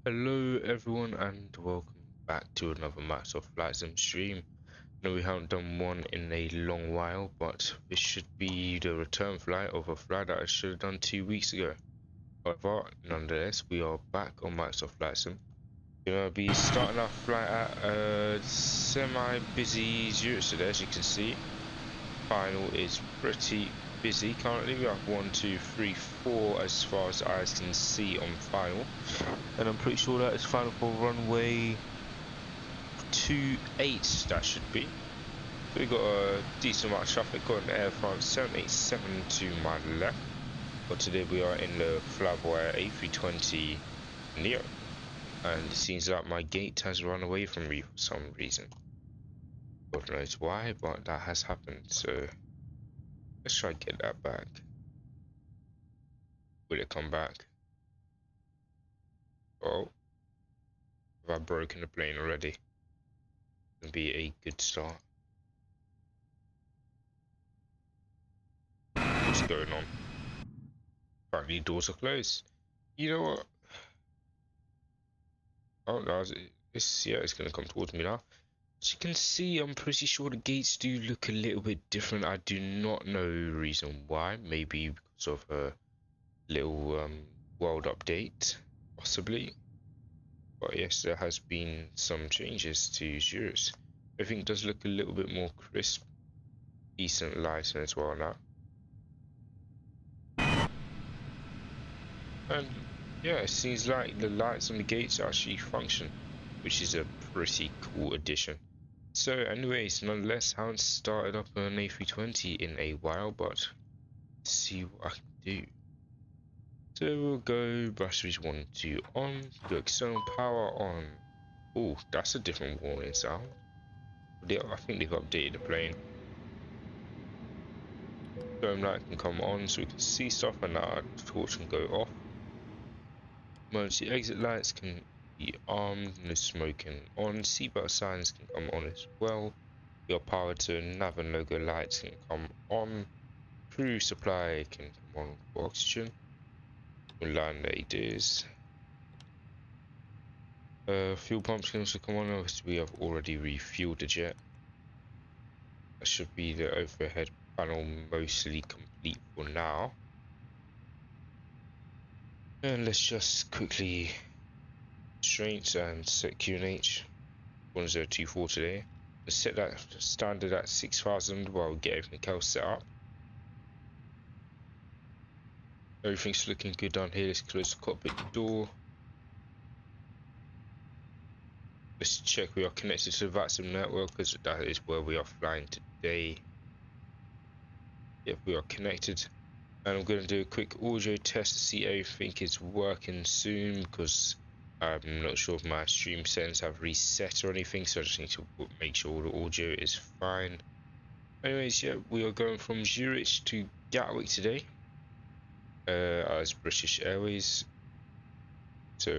Hello everyone and welcome back to another Microsoft Flight Sim stream. No, we haven't done one in a long while, but this should be the return flight of a flight that I should have done 2 weeks ago. However, nonetheless, we are back on Microsoft Flight Sim. We're going to be starting our flight at a semi-busy Zurich today, as you can see. Final is pretty busy currently. We have 1, 2, 3, 4 as far as eyes can see on final, and I'm pretty sure that is final for runway 28. That should be. So we got a decent amount of traffic. Got an Air France 787 to my left, but today we are in the Flyboy A320N, and it seems like my gate has run away from me for some reason. God knows why, but that has happened. So let's try to get that back. Will it come back? Oh, have I broken the plane already? It'll be a good start. What's going on? Apparently doors are closed. You know what? Oh no, it's gonna come towards me now. As you can see, I'm pretty sure the gates do look a little bit different. I do not know the reason why. Maybe because of a little world update, possibly. But yes, there has been some changes to Zurich. Everything does look a little bit more crisp, decent lighting as well now. And yeah, it seems like the lights on the gates actually function, which is a pretty cool addition. So anyways, nonetheless, haven't started up an A320 in a while, but let's see what I can do. So we'll go batteries 1 and 2 on, go external power on. Oh, that's a different warning sound. I think they've updated the plane. Dome light can come on so we can see stuff, and our torch can go off. Emergency exit lights can be armed, no smoking on. Seatbelt signs can come on as well. Your power to nav and logo lights can come on. Crew supply can come on for oxygen. Land aiders. Fuel pumps can also come on. Obviously, we have already refueled the jet. That should be the overhead panel mostly complete for now. And let's just quickly strengths and set QNH 1024 today. Let's set that standard at 6000 while we get everything else set up. Everything's looking good down here. Let's close the cockpit door. Let's check we are connected to the Vatsim network because that is where we are flying today. Yep, we are connected. And I'm going to do a quick audio test to see everything is working soon because I'm not sure if my stream settings have reset or anything, so I just need to make sure all the audio is fine. Anyways, yeah, we are going from Zurich to Gatwick today as British Airways. So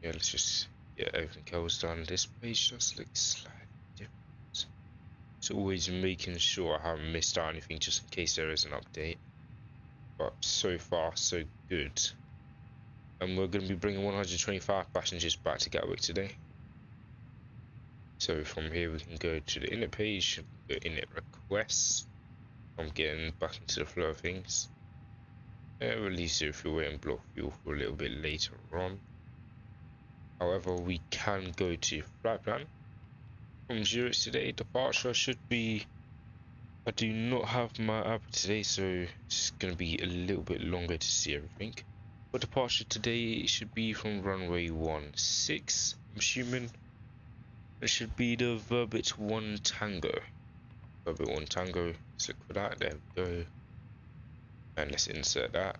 yeah, let's just get everything else done. This page just looks slightly different. So always making sure I haven't missed out anything just in case there is an update. But so far so good. And we're going to be bringing 125 passengers back to Gatwick today. So from here we can go to the init page, go init requests. I'm getting back into the flow of things. Release zero fuel weight and block fuel for a little bit later on. However, we can go to flight plan. From Zurich today, departure should be. I do not have my app today, so it's going to be a little bit longer to see everything. But departure today should be from runway 16. I'm assuming it should be the Verbit 1 Tango. Verbit 1 Tango. Let's look for that. There we go. And let's insert that.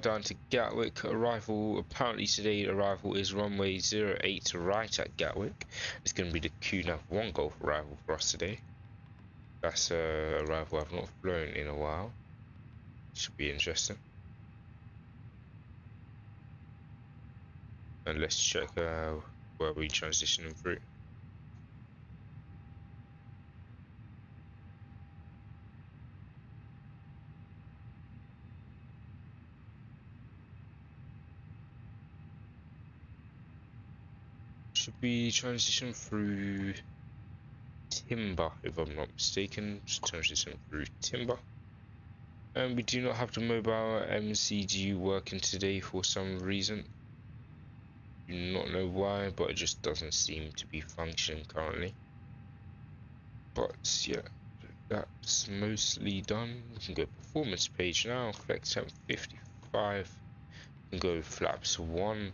Down to Gatwick. Arrival. Apparently today arrival is runway 08 right at Gatwick. It's going to be the QNAV 1 Golf arrival for us today. That's a arrival I've not flown in a while. Should be interesting. And let's check where we transitioning through. Should be transition through Timber, if I'm not mistaken. Just transition through Timber. And we do not have the mobile MCG working today for some reason. Do not know why, but it just doesn't seem to be functioning currently. But yeah, that's mostly done. We can go performance page now. Flex temp 55. We can go flaps 1.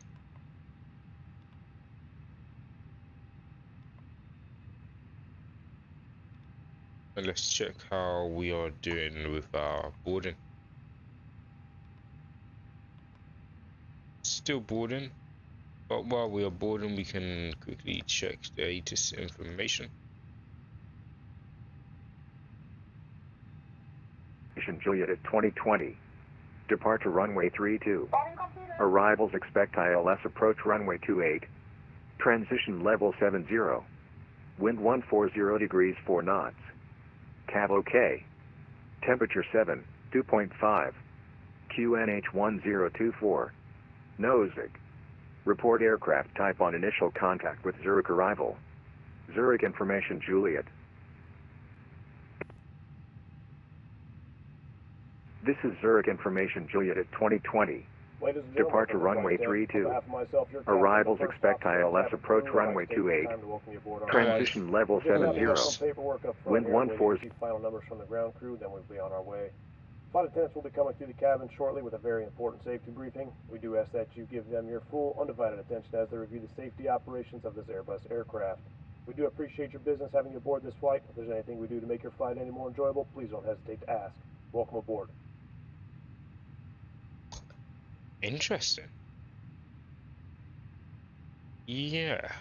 And let's check how we are doing with our boarding. Still boarding, but while we are boarding, we can quickly check the latest information. Juliet at 2020. Departure runway 32. Arrivals expect ILS approach runway 28. Transition level 70. Wind 140 degrees 4 knots. Cav OK. Temperature 7, 2.5. QNH 1024. Egkk. Report aircraft type on initial contact with Zurich arrival. Zurich information Juliet. This is Zurich information Juliet at 2020. Departure runway 32. Arrivals expect ILS approach runway 28. Transition level 70. Wind 140. Final numbers from the ground crew, then we'll be on our way. Flight attendants will be coming through the cabin shortly with a very important safety briefing. We do ask that you give them your full, undivided attention as they review the safety operations of this Airbus aircraft. We do appreciate your business having you aboard this flight. If there's anything we do to make your flight any more enjoyable, please don't hesitate to ask. Welcome aboard. Interesting. Yeah.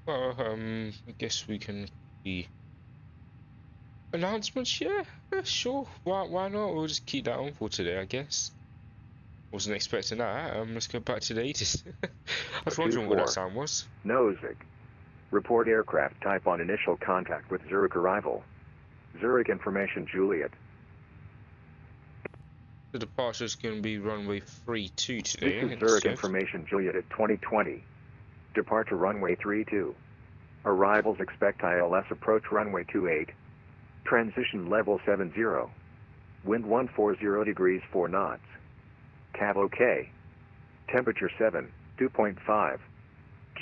Well, I guess we can be announcements. Yeah, sure. Why not? We'll just keep that on for today, I guess. Wasn't expecting that. Let's go back to the 80s. I was wondering what that 24. sound was. Nozick. Report aircraft type on initial contact with Zurich arrival. Zurich information Juliet. The departure is going to be runway 32 This today. is Zurich information Juliet at 2020. Departure runway 32. Arrivals expect ILS approach runway 28. Transition level 70. Wind 140 degrees 4 knots. Cav OK. Temperature 7, 2.5.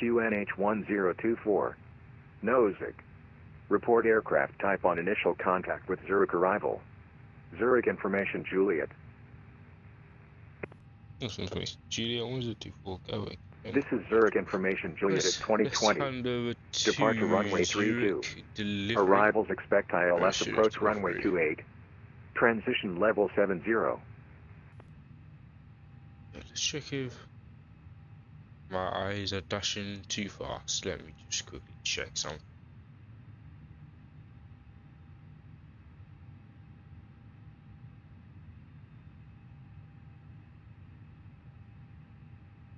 QNH 1024. Nozick. Report aircraft type on initial contact with Zurich arrival. Zurich information Juliet. Juliet 1024, go away. This is Zurich information Juliet at 2020. Departure runway 32. Arrivals expect ILS approach runway 28. Transition level 70. Let's check if my eyes are dashing too fast. Let me just quickly check something.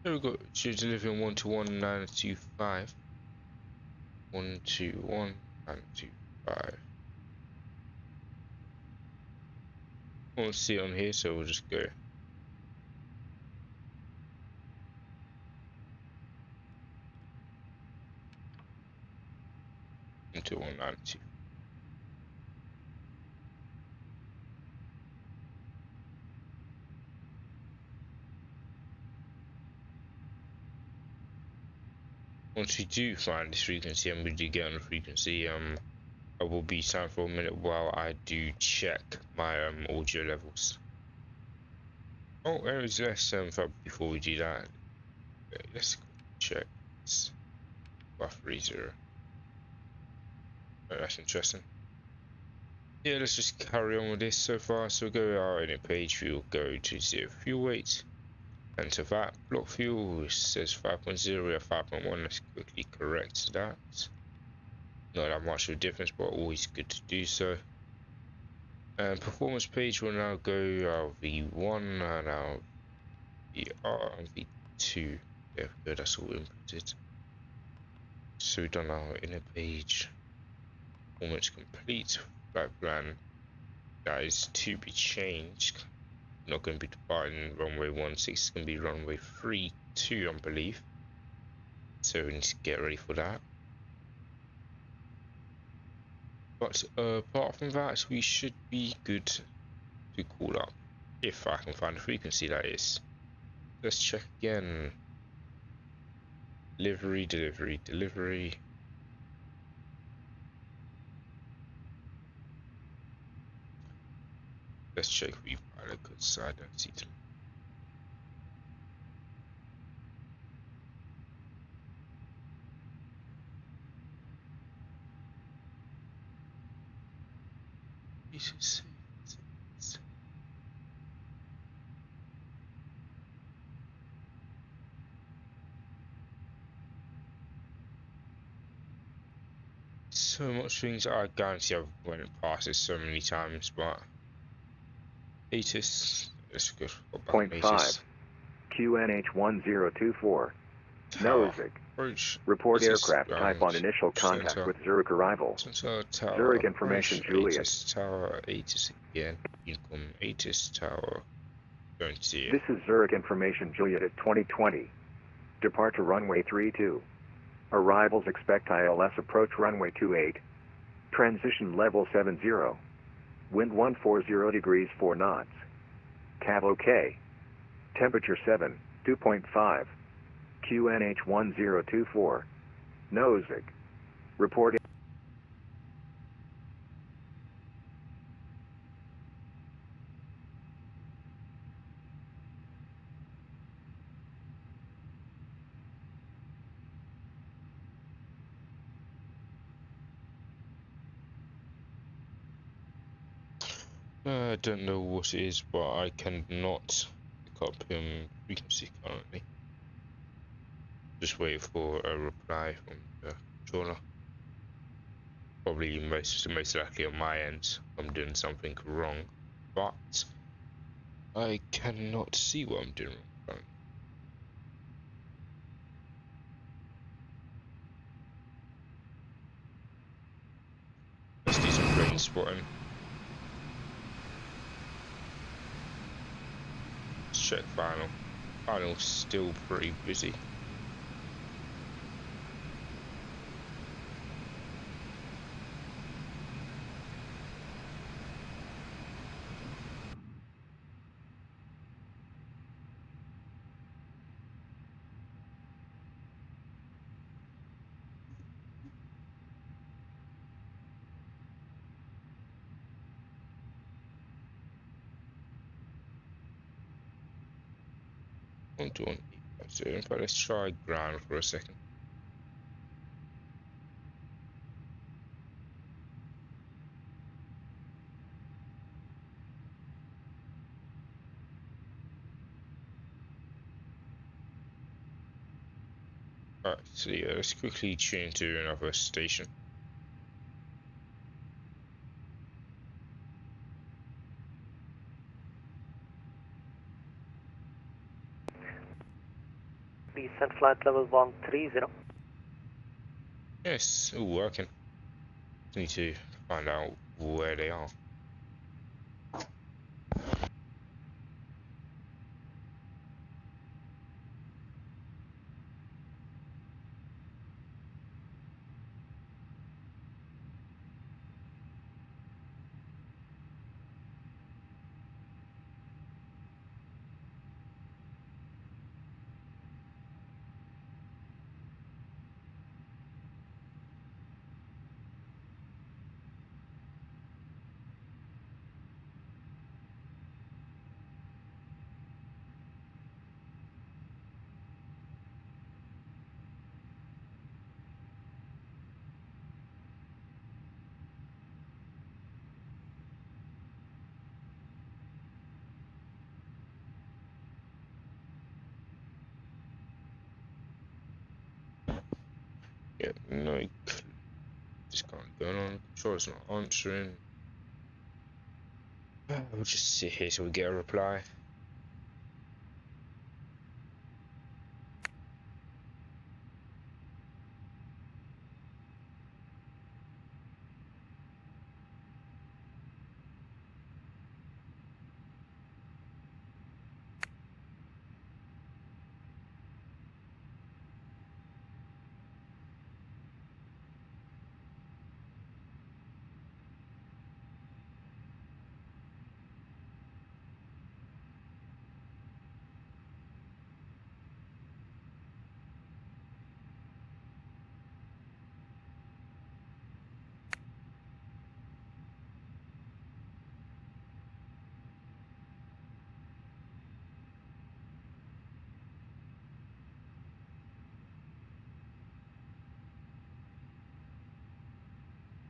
Here we go. She's delivering 121.925. 121.925. I won't see it on here, so we'll just go. Into 192. Once we do find this frequency and we do get on the frequency, I will be silent for a minute while I do check my audio levels. Oh, there is less before we do that. Let's check. It's 530. Oh, that's interesting. Yeah, let's just carry on with this so far. So we'll go our init page, we'll go to 0 fuel weight. Enter that. Block fuel, it says 5.0 or 5.1. Let's quickly correct that. Not that much of a difference, but always good to do so. And performance page will now go our V1 and our VR and V2. There we go, that's all inputted. So we've done our inner page. Performance complete. Flight plan that is to be changed. Not going to be departing runway 16, it's going to be runway 32, I believe. So we need to get ready for that. But apart from that, we should be good to call up. If I can find a frequency, that is. Let's check again. Delivery, delivery, delivery. Let's check repilot because I don't see it. So much things I guarantee I've went past this so many times, but ATIS, let's go. 0.5. QNH 1024. Nozick. Report aircraft type on initial contact with Zurich arrival. Zurich information Juliet. ATIS Tower, ATIS again. Unicom ATIS Tower. Don't see it. This is Zurich information Juliet at 2020. Departure runway 32. Arrivals expect ILS approach runway 28. Transition level 70. Wind 140 degrees 4 knots. Cav OK. Temperature 7, 2.5. QNH 1024. Nozick. Report. I don't know what it is, but I cannot up frequency currently. Just waiting for a reply from the controller. Probably most likely on my end, I'm doing something wrong, but I cannot see what I'm doing wrong currently. Let's do some brain spotting. Let's check final. Final's still pretty busy. On to an E50. In fact, let's try ground for a second. Alright, so yeah, let's quickly tune to another station. Descent flight level 130. Yes, all working. Need to find out where they are. Yeah, no clue. Just can't go on. Controller's not answering. We'll just sit here till we get a reply.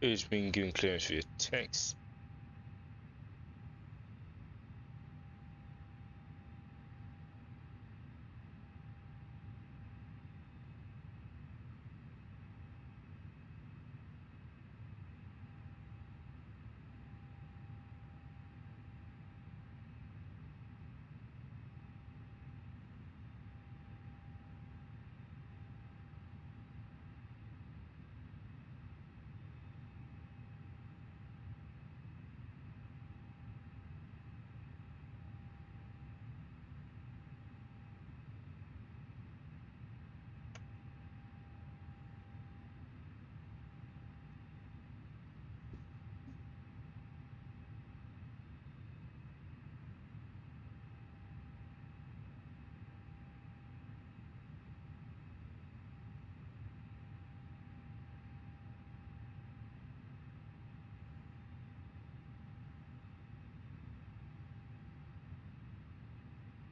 Who's been given clearance via text?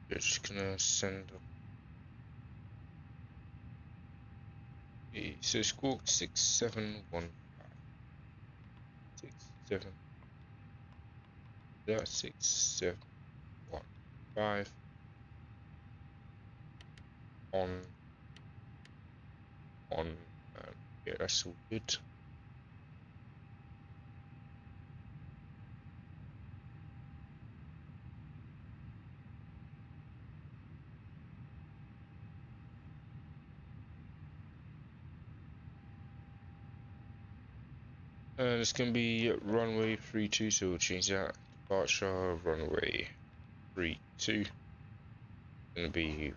We're just gonna send up. So squawk 6715. 67. That's 6715. on. Yeah, that's all good. And it's gonna be runway 32, so we'll change that. Departure runway 32. Gonna be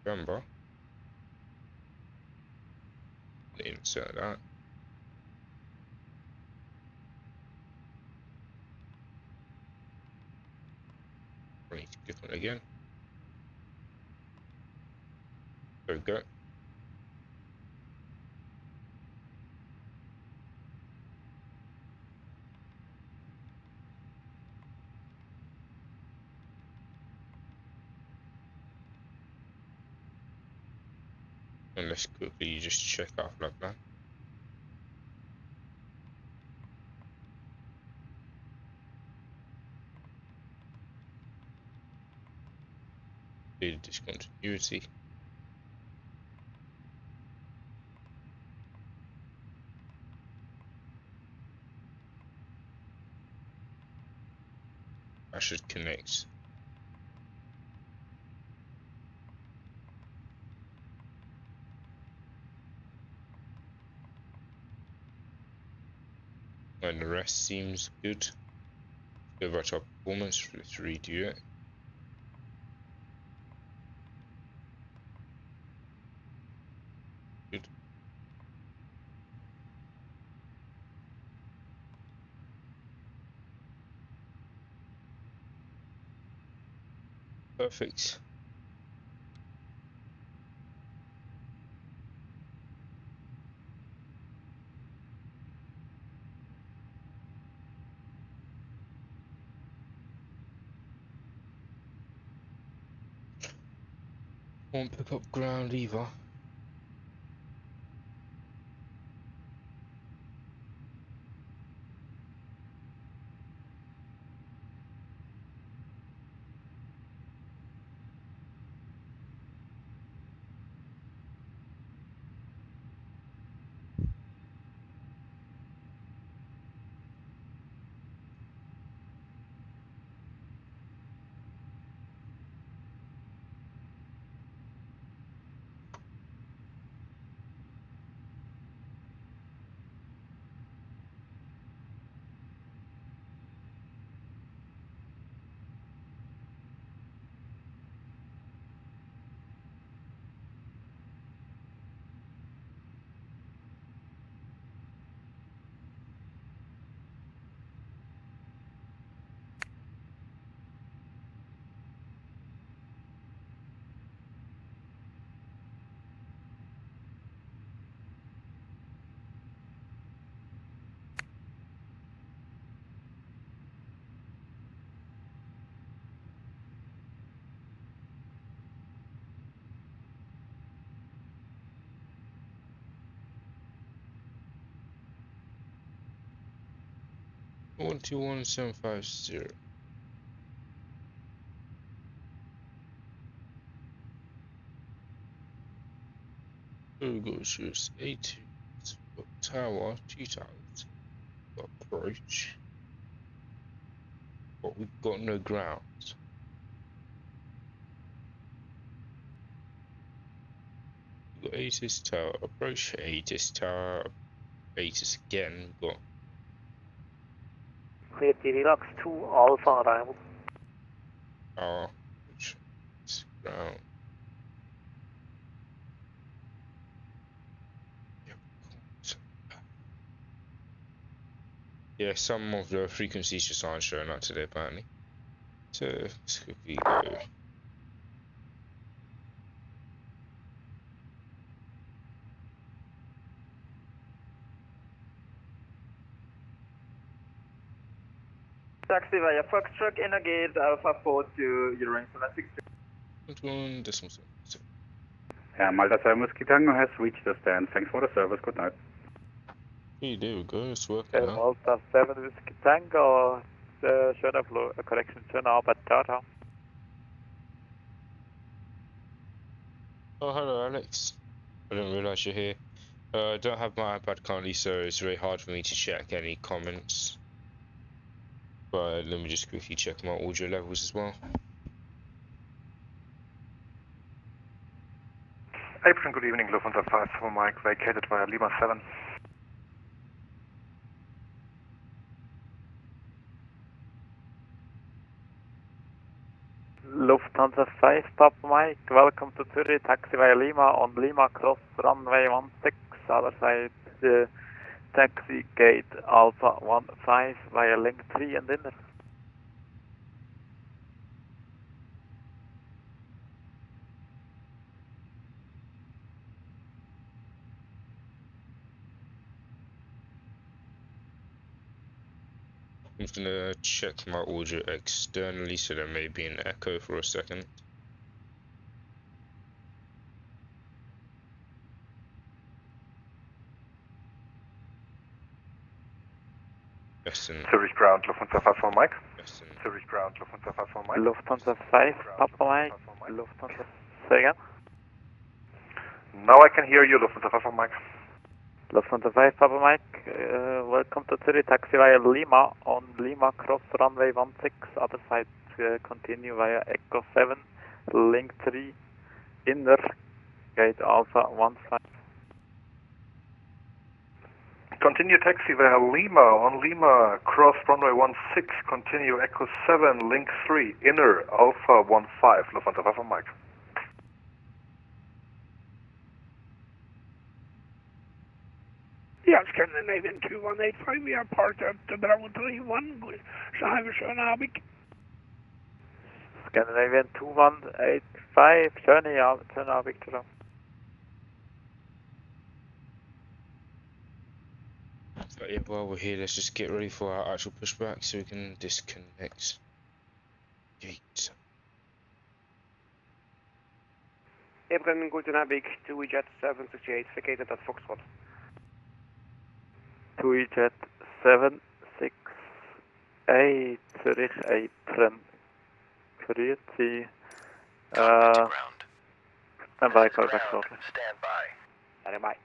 November. Insert that. I need to click on it again. There we go. And let's quickly just check our flight plan. Data discontinuity. I should connect. And the rest seems good. Go back to our performance. Let's redo it. Good. Perfect. Won't pick up ground either. One two one 750. Google shoots A2 tower 2000 approach. But we've got no ground. We've got Atis tower approach, Atis tower, Atis again. We've got Clear DD-Lux 2 Alpha arrival. our ground. Yeah, some of the frequencies just aren't showing up today apparently. So let's quickly go. Taxi via Foxtrot, Innogate, Alpha 4 to Uranus 760. Decimal 7. Malta 7 Whiskey Tango has reached the stand. Thanks for the service. Good night. Hey, there we go. It's working now. Malta 7 Whiskey Tango, should have a correction to now, but Tata. Oh, hello, Alex. I didn't realize you're here. I don't have my iPad currently, so it's very hard for me to check any comments. But let me just quickly check my audio levels as well. Apron, good evening, Lufthansa 5 for Mike, vacated via Lima 7. Lufthansa 5, Papa Mike, welcome to Zurich, taxi via Lima on Lima Cross, runway 16, other side, taxi gate Alpha 15 via link 3 and inner. I'm just gonna check my audio externally, so there may be an echo for a second. Zurich ground, Lufthansa 5 for Mike. Listen. Zurich ground, Lufthansa 5 for Mike. Lufthansa 5, Papa Mike, Lufthansa, say again? Now I can hear you, Lufthansa 5 for Mike. Lufthansa 5, Papa Mike, welcome to Zurich, taxi via Lima on Lima Cross, runway 16, other side, continue via Egkk 7, link 3, inner, gate Alpha 15. Continue taxi via Lima on Lima, cross runway 16, continue Echo 7, link 3, inner, Alpha 15, Lufthansa 5 for Mike. Ja, Scandinavian 2185, we are part of the Bravo 31, schön Abend. Scandinavian 2185, schönen Abend. But yeah, while we're here, let's just get ready for our actual pushback so we can disconnect gate. Abraham, guten Abend, TUI-Jet 768, vacated at Foxtrot. TUI-Jet 768, Zurich apron, grüezi. Stand by, call back shortly. Stand by. Stand by.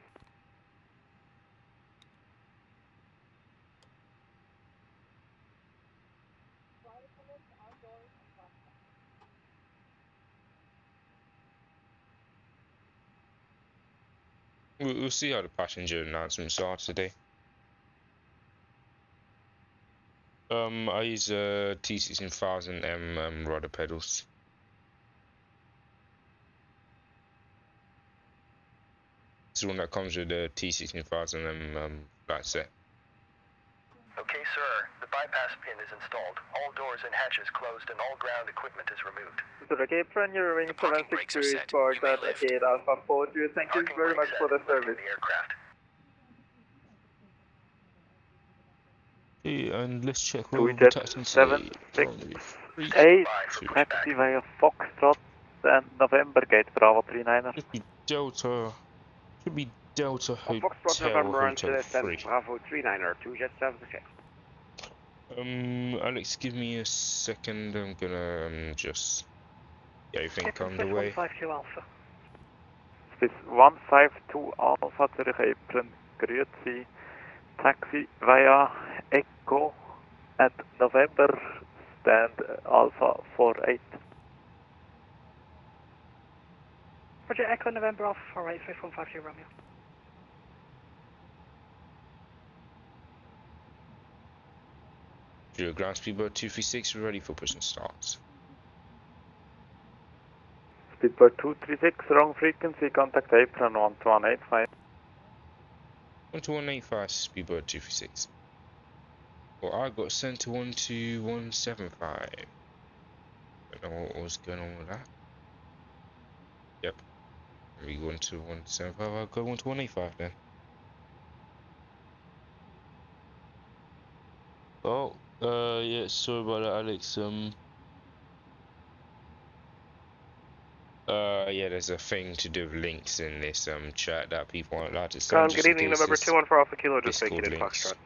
We'll see how the passenger announcements are today. I use T16000M rudder pedals. It's the one that comes with the T16000M flight set. Okay, sir. The bypass pin is installed. All doors and hatches closed and all ground equipment is removed. Zurich apron, your wing 762 is for that gate Alpha 42. Thank you very much for the service. The aircraft. Yeah, and let's check where we're TUI-Jet taxing today. 768, taxi via Foxtrot and November gate Bravo 39er. Should be Delta Hotel Foxtrot November and Hotel 3. Bravo 39er, TUI-Jet 768. Alex, give me a second. I'm gonna just get everything underway. 152 Alpha. This 152 Alpha Zurich apron, grüezi. Taxi via Egkk at November, stand Alpha 48. Roger, Echo November Alpha 48, 5150 Romeo. Your ground speedboat 236, we're ready for push and start. Speedboat 236, wrong frequency, contact apron 12185. 12185, speedboat 236. Well, I got sent to 12175. Don't know what was going on with that. Yep. We go into 175, I'll go 12185 then. Oh, yeah, sorry about that, Alex. Yeah, there's a thing to do with links in this chat that people aren't allowed to send. Good evening, November 214 Alpha Kilo, just Discord vacated links. Foxtrot.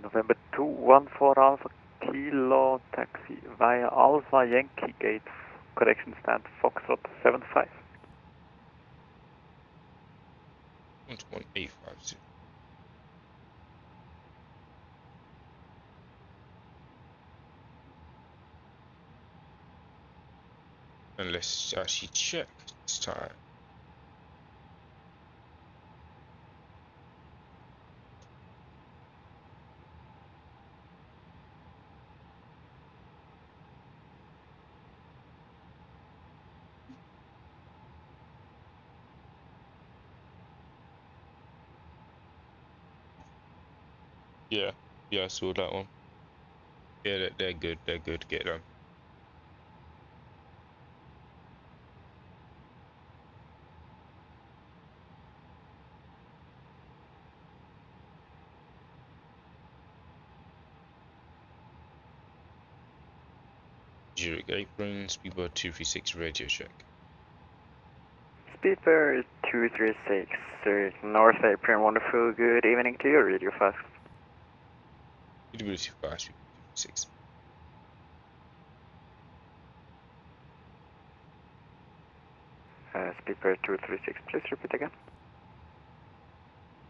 November 214 Alpha Kilo, taxi via Alpha Yankee Gate, correction stand Foxtrot 75. 11850. And let's actually check this time. Yeah, I saw that one. Yeah, they're good. They're good. Get them. Zurich apron, speedbird 236 radio check. Speedbird 236, North Apron, wonderful, good evening to you, radio fast. Speedbird 236. Speedbird 236, please repeat again.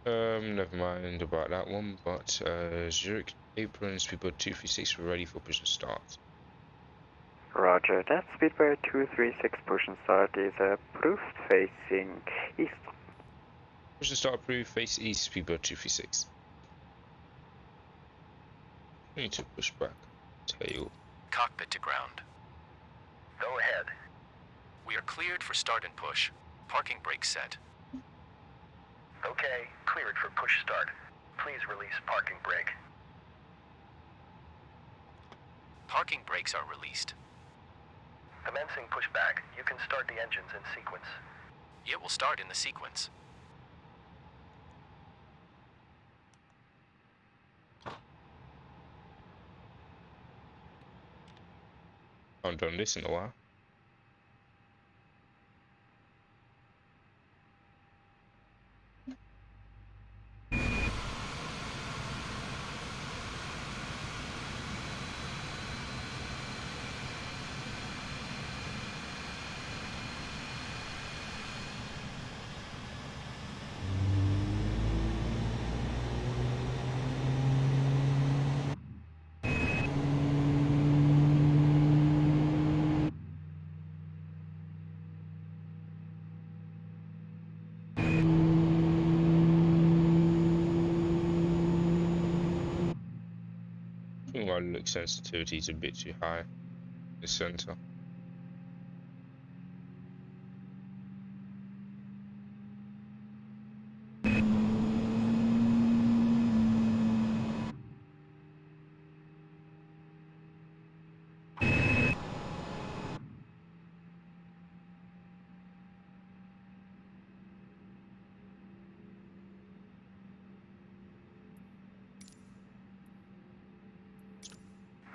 Never mind about that one, but Zurich apron, speedbird 236, we're ready for push and start. Roger, that Speedbird 236 push and start is approved, facing east. Push and start approved, face east, speedbird 236. We need to push back. Tail. Cockpit to ground. Go ahead. We are cleared for start and push. Parking brake set. Okay, cleared for push start. Please release parking brake. Parking brakes are released. Commencing pushback. You can start the engines in sequence. It will start in the sequence. I haven't done this in a while. I think my look sensitivity is a bit too high in the center.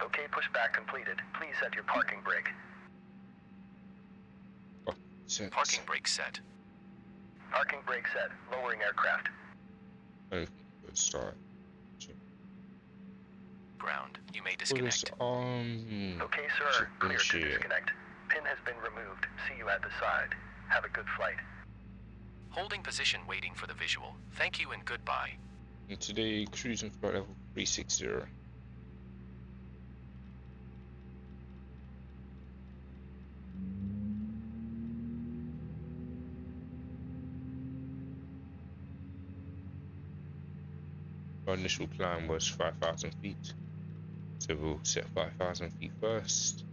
Okay, pushback completed. Please set your parking brake. Parking brake set. Parking brake set. Lowering aircraft. Start. Ground. You may disconnect. Okay, sir. Clear to disconnect. Pin has been removed. See you at the side. Have a good flight. Holding position, waiting for the visual. Thank you and goodbye. And today, cruising flight level 360. Our initial plan was 5,000 feet, so we'll set 5,000 feet first.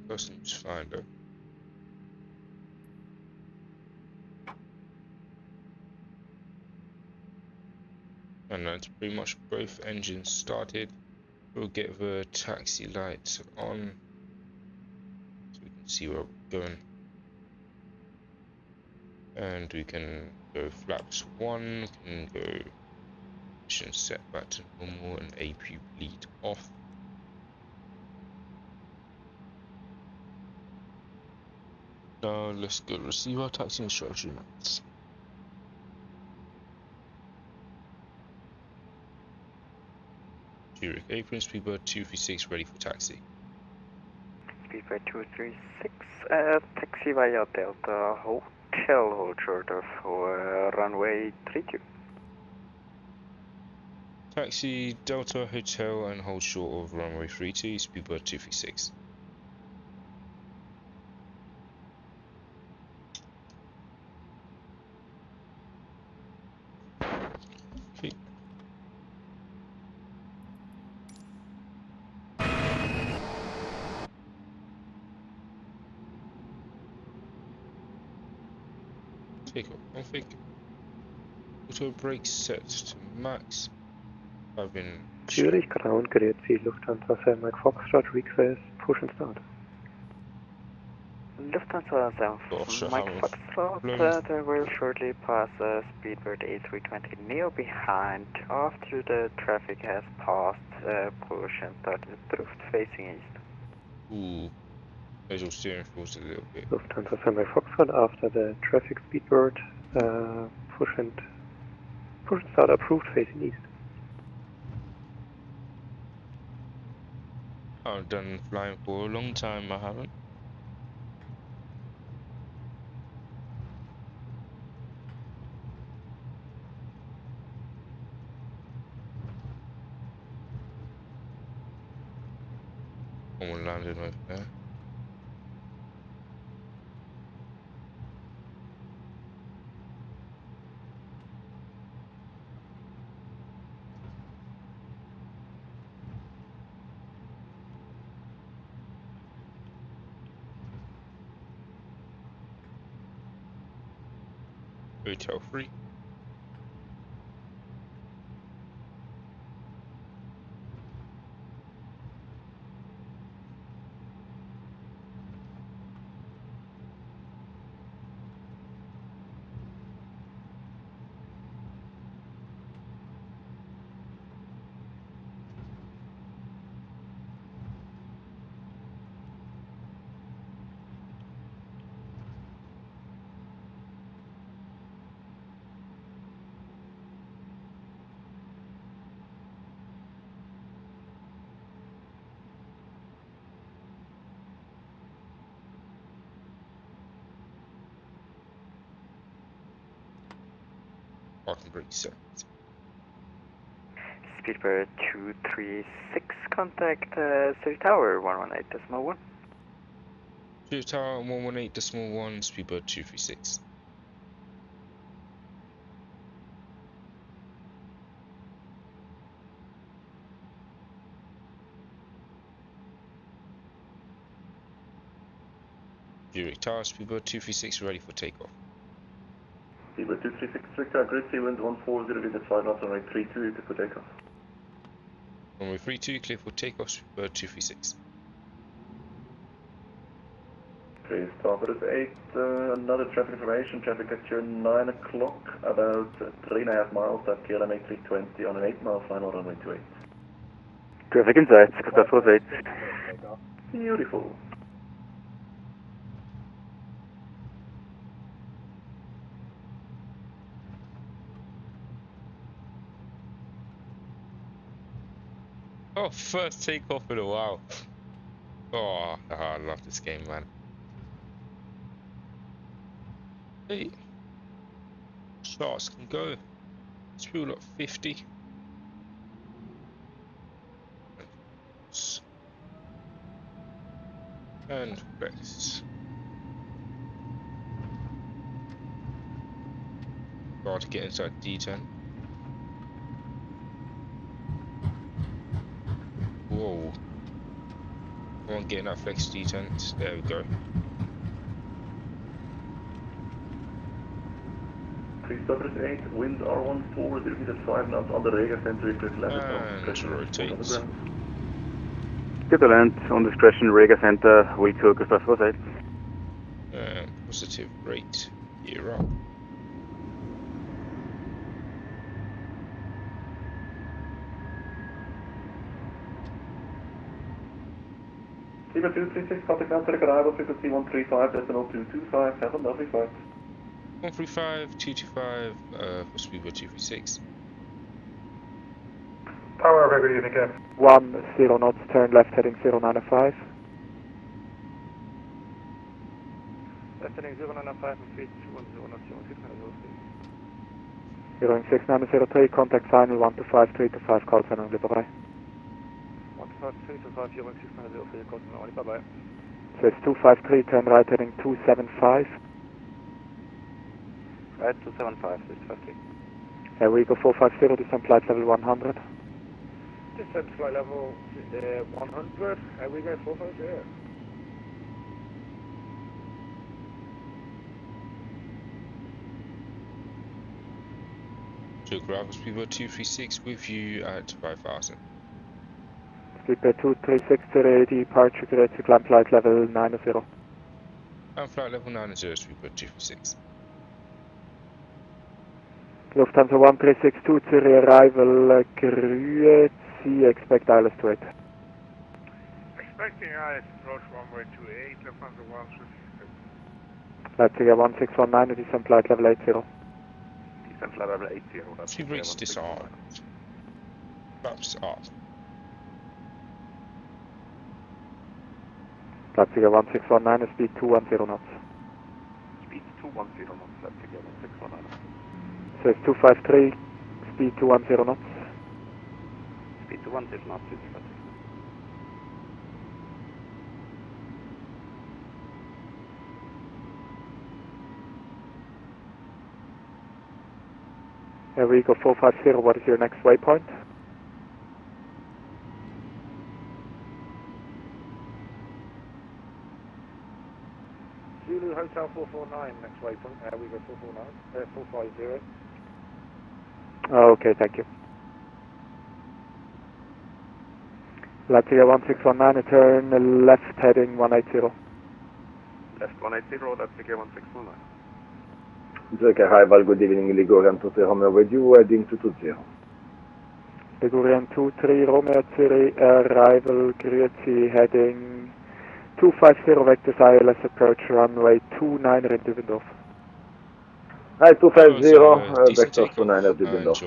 Customs fine though. And that's pretty much both engines started. We'll get the taxi lights on so we can see where we're going. And we can go flaps 1, can go mission set back to normal and AP bleed off. Now let's go receive our taxi instructions. Zurich apron, speedbird 236 ready for taxi. Speedbird 236, taxi via Delta Hotel, hold shorter for runway 32. Taxi Delta Hotel and hold short of runway 32, speedbird 236. Okay. Take off, config. Auto brake set to max. I've been Zurich, ground, grüezi, Lufthansa 7 Mike Foxtrot, request, push and start. Lufthansa 7 Mike Foxtrot, they will shortly pass Speedbird A320 Neo behind. After the traffic has passed, push and start approved, facing east. Ooh, there's your steering force a little bit. Lufthansa 7 Mike Foxtrot, after the traffic Speedbird, push and start approved, facing east. I've done flying for a long time, I haven't. Someone landed over there. Hotel free. Parking brake set. Speedbird 236, contact City Tower 118.1. City Tower 118.1, speedbird 236. Zurich Tower, speedbird 236, ready for takeoff. Speedbird 236, Victor, grid sea wind 140, visit 5 knots on runway 32, you for takeoff. Runway 32, clear for takeoff, speedbird 236. Okay, starboard is 8, another traffic information, traffic at your 9 o'clock, about 3.5 miles, that KLM A320 on an 8-mile final runway 28. Traffic inside, that was 8. Beautiful. Oh, first takeoff in a while. Oh, I love this game, man. Hey, shots can go. It's fuel up 50. And flex. Got to get inside D10. Whoa. Come on, get in that flex D10. There we go. Christopher is 8, winds are 140, visit 5 knots on the Rega center, press left and rotate. Get to land on discretion, Rega center, we took Gustav was 8. Positive rate, gear up. Zebra 236, contact now, take arrival, frequency 135, decimal 225, have a lovely flight. 135, 225, for Speedbird 236. Tower, very good evening, Cap. 10 knots, turn left heading 095. Left heading 095 and feet 10 knots, 690. Hearing 6903, contact final 125, 325, call sign only, bye bye. 125, 325, hearing 6903, call sign only, bye bye. Says 253, turn right heading 275. Right, 275, 650. Here we go 450, descent flight level 100. Descent flight level 100, and we go 450. Took arrival Speedbird 236 with you at 5000. Speedbird 236 to the departure, correct to climb flight level 90. And flight level 90, Speedbird 236. Lufthansa 1362 to the arrival, Grüezi, expect ILS 28. Expecting ILS approach runway 28, Lufthansa 136. Leipzig 1619, descent flight level 80. Descent flight level 80. She reached disarmed. Flaps up. Leipzig 1619, speed 210 knots. Speed 210 knots, Leipzig 1619. Says 253, speed 210 knots. Speed 210 knots, it's Leipzig. Here we go 450, what is your next waypoint? Zulu Hotel 449, next waypoint, we go 450. Oh, okay, thank you. Leipzig 1619, turn left heading 180. Left 180, Leipzig 1619. Zurich arrival, good evening, Ligurian 23 Romeo with you, heading 220. Ligurian 23 Romeo Zurich, arrival, Grüezi, heading 250, vectors ILS approach, runway 29 in Dübendorf. Hi, 250, vector 29 at Dübendorf.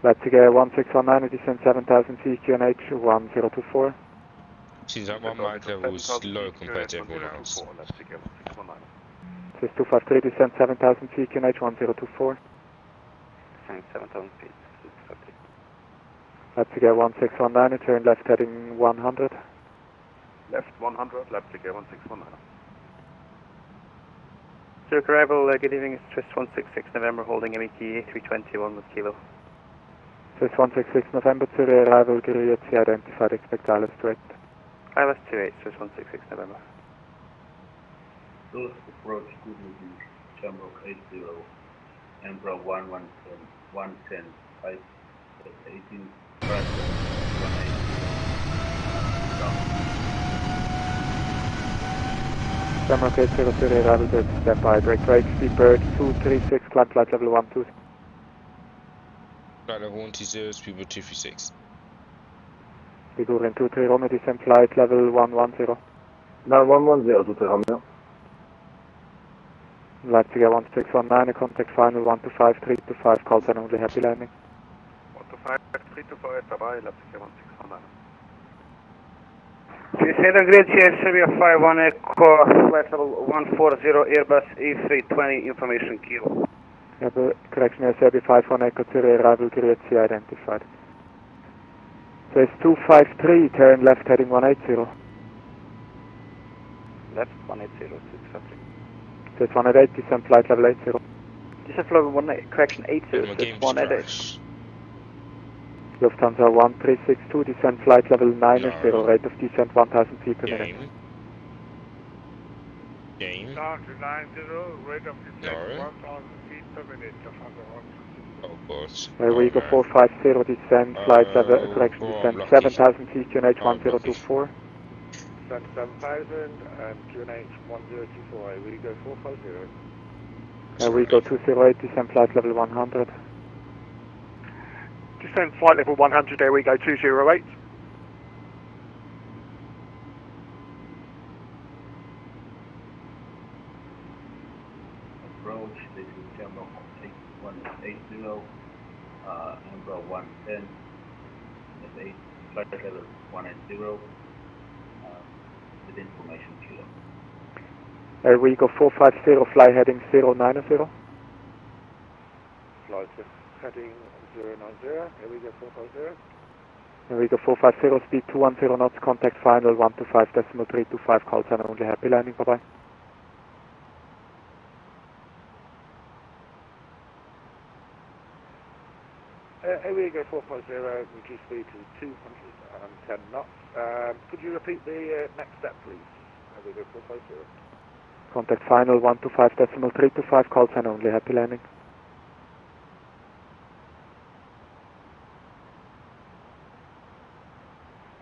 Leipzig 1619, descent 7000 feet, QNH 1024. Seems like one mic level is low compared to everyone else. Says 253, descent 7000 feet, QNH 1024. Descent 7000 feet, 650. Leipzig 1619, turn left heading 100. Left 100, Leipzig 1619. Zurich arrival, good evening, it's Swiss 166 November, holding MET A320 with Kilo. Swiss 166 November to the arrival, Grüezi, identified, expect ILS 28. ILS 28, Swiss 166 November. Source approach, good review, Shamrock 80, Emperor 110, 5, 18, 180, Shamrock 80 to the arrival, stand by, break, Speedbird 236, climb flight level 12. Flight level 120, Speedbird 236. Ligurian 23 Romeo, descent flight level 110. Now 110, 23 Romeo. Leipzig 1619, contact final 125, 325, call sign only, happy landing. 125, 325, bye-bye, Leipzig 1619. Cesar Grüezi, Serbia 51 Echo, flight level 140, Airbus A320, information Kilo. Correction, Serbia 51 Echo to the arrival, Grüezi, identified. Says 253, turn left heading 180. Left 180, 650. Says 180, descent flight level 80. Descent level 18, correction 80, says 188. Lufthansa 1362, descent flight level 90, rate of descent 1000 feet per minute. Game. Down to 90, rate of descent 1000 feet per minute, Lufthansa 166. Oh god. We go 450, descend, flight level, correction, descend 7000 feet, QNH 1024. Descend 7000 and QNH 1024, we go 450. We go 208, descend flight level 100. Descend flight level 100, there we go 208. Approach, this is Shamrock 8180, Embraer 110, that's 8, flight level 180, with information kilo. We go 450, fly heading 090. Flight heading 090, here we go 450. We go 450, speed 210 knots, contact final 125.325, call sign only, happy landing, bye bye. Here we go 450, reduce speed to 210 knots. Could you repeat the next step, please? Here we go 450. Contact final 125.325, call sign only, happy landing.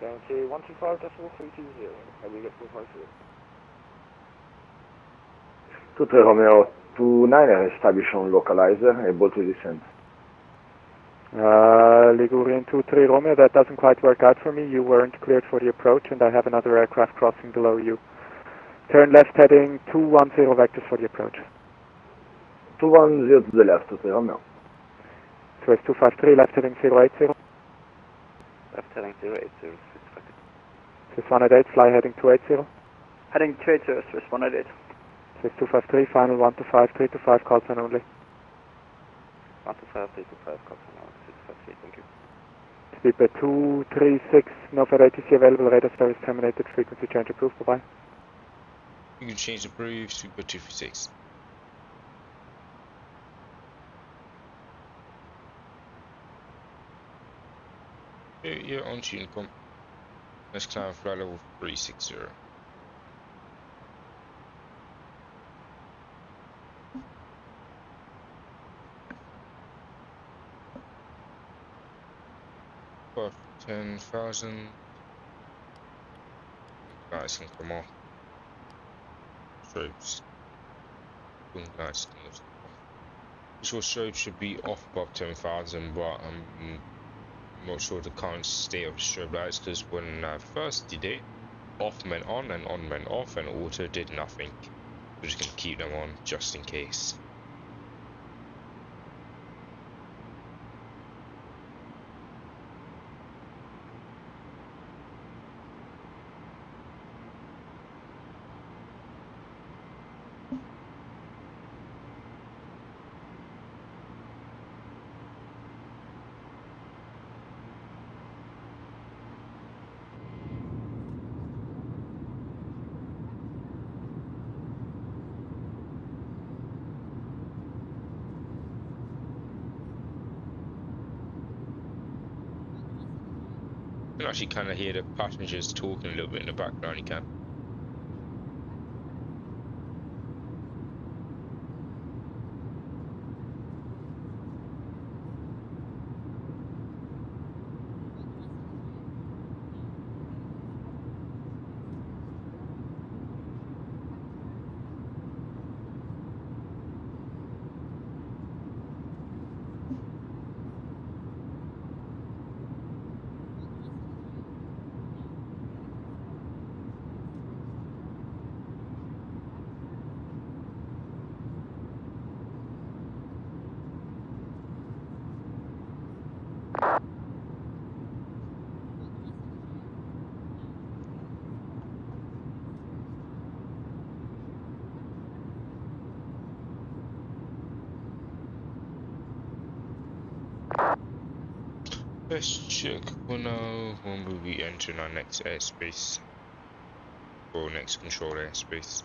Down to 125.320, here we go 450. 23 Romeo 29, establish on localizer, able to descend. Ligurian 23 Romeo, that doesn't quite work out for me. You weren't cleared for the approach and I have another aircraft crossing below you. Turn left heading 210 vectors for the approach. 210 to the left, 23 Romeo. Swiss 253, left heading 080. Left heading 080, Swiss 188, fly heading 280. Heading 280, Swiss 188. Swiss 253, final 125.325, call sign only. 125.325, call sign only, 653, thank you. Speedbird 236, no further ATC available, radar service terminated, frequency change approved, bye bye. You can change the brief, Speedbird 236. Yeah, on tune, come. Let's climb flight level 360. About 10,000. Nice and come on. Strobes. Nice and off. Visual strobe should be off above 10,000, but I'm not sure the current state of the strobe lights because when I first did it, off meant on and on meant off, and auto did nothing. We're just gonna keep them on just in case. You can actually kind of hear the passengers talking a little bit in the background, you can. Let's check when will be entering our next airspace or next control airspace.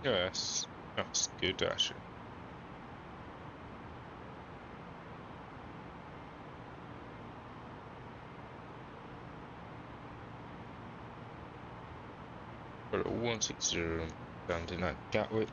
Yeah, that's good actually. Got a 160 landing at Gatwick.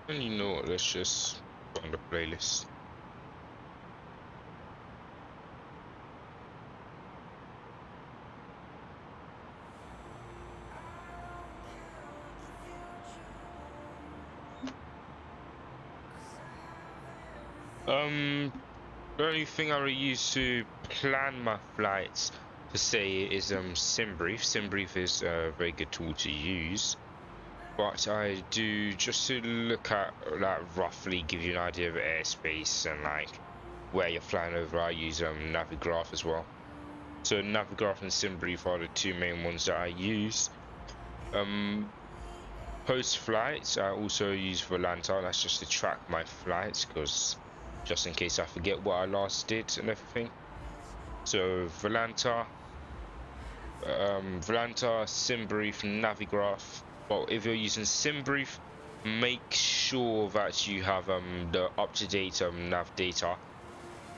And you know what, let's just go on the playlist. The only thing I really use to plan my flights to say is SimBrief. SimBrief is a very good tool to use. But I do, just to look at, like, roughly give you an idea of airspace and like where you're flying over, I use Navigraph as well. So Navigraph and SimBrief are the two main ones that I use. Post flights, I also use Volanta. That's just to track my flights, because just in case I forget what I last did and everything. So Volanta, SimBrief, Navigraph. Well, if you're using SimBrief, make sure that you have the up-to-date nav data,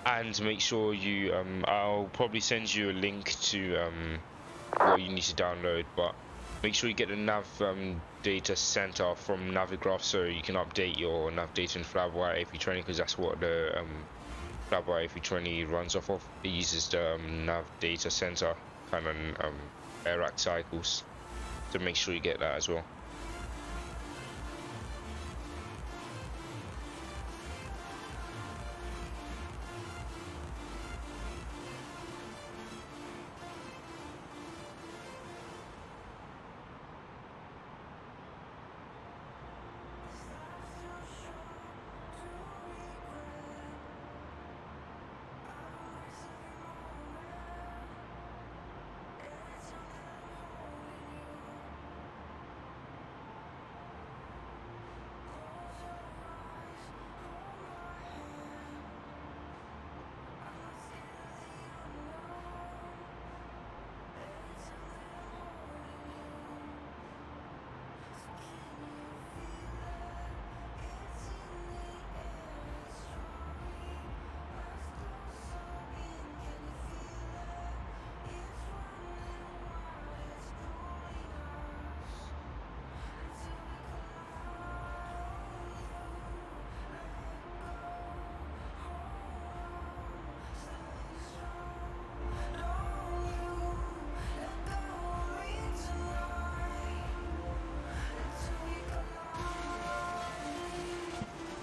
and make sure you I'll probably send you a link to what you need to download, but make sure you get the nav data center from Navigraph so you can update your nav data in Flyby A320, because that's what the Flyby A320 runs off of. It uses the nav data center kind of air rack cycles, so make sure you get that as well.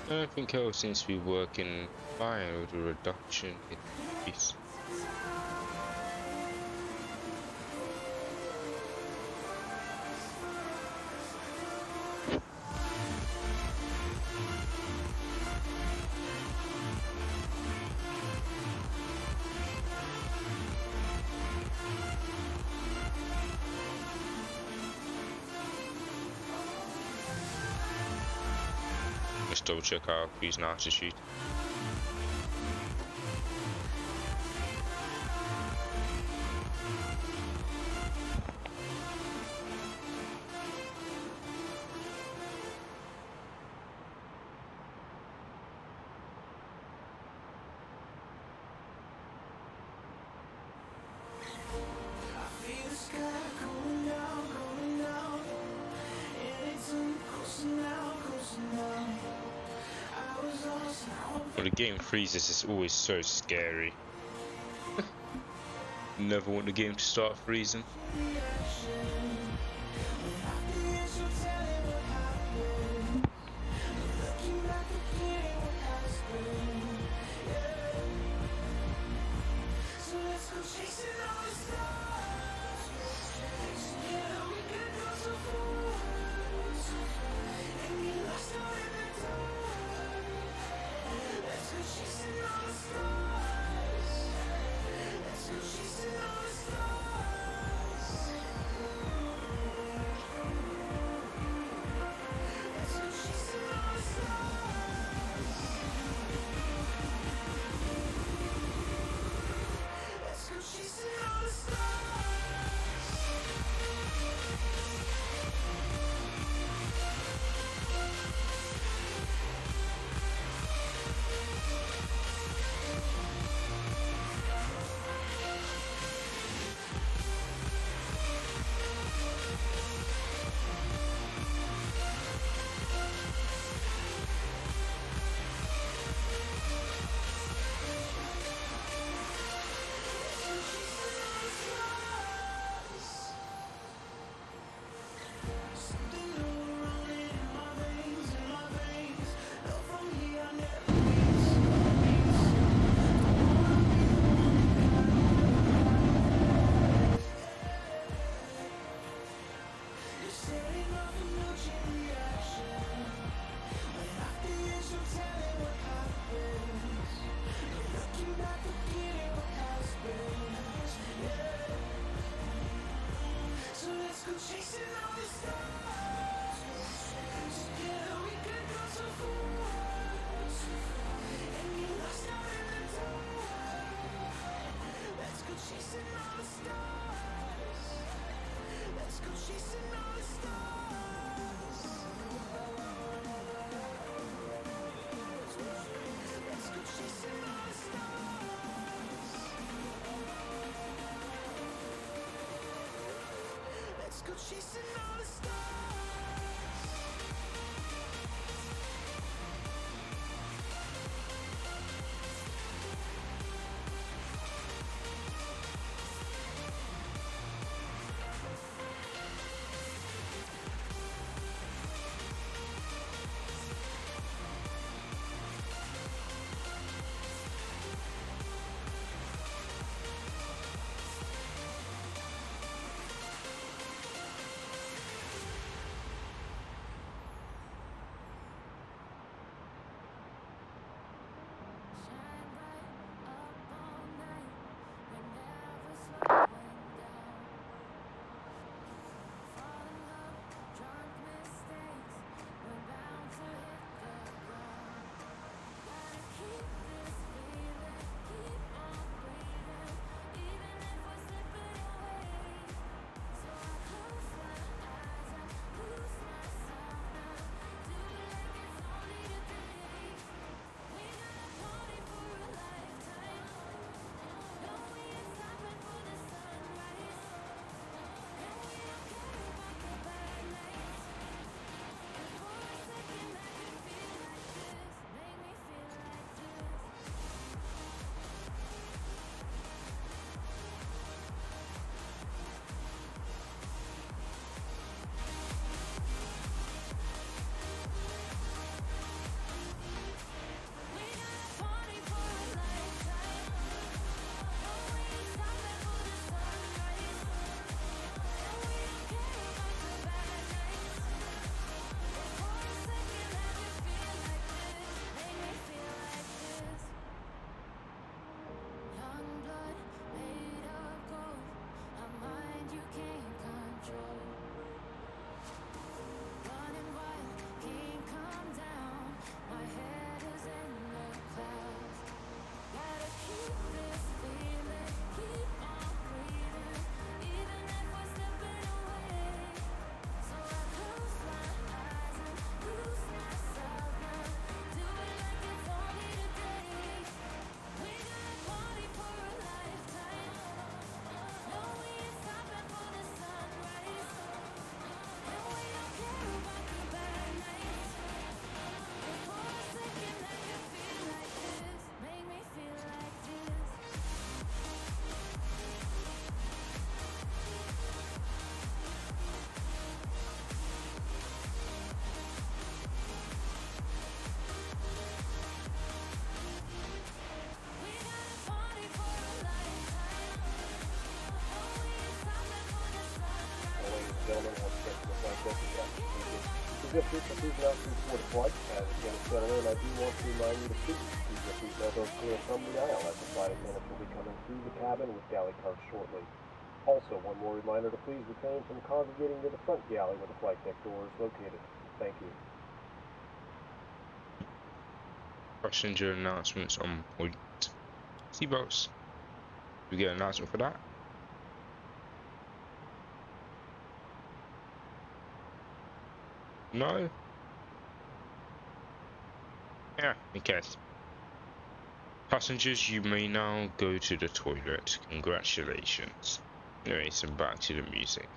Everything else seems to be working fine with the reduction in fees. Let's double check our cruise and altitude. I was lost, now I'm When the game freezes, it's always so scary. Never want the game to start freezing. shifters, so please not to report a flight. As we get settled in, I do want to remind you to please keep your seat elbows clear from the aisle as the flight attendants will be coming through the cabin with galley carts shortly. Also, one more reminder to please refrain from congregating near the front galley where the flight deck door is located. Thank you. Passenger announcements on point. Seatbelts. We get an announcement for that? No? Yeah, in case. Passengers, you may now go to the toilet. Congratulations. Anyway, so back to the music.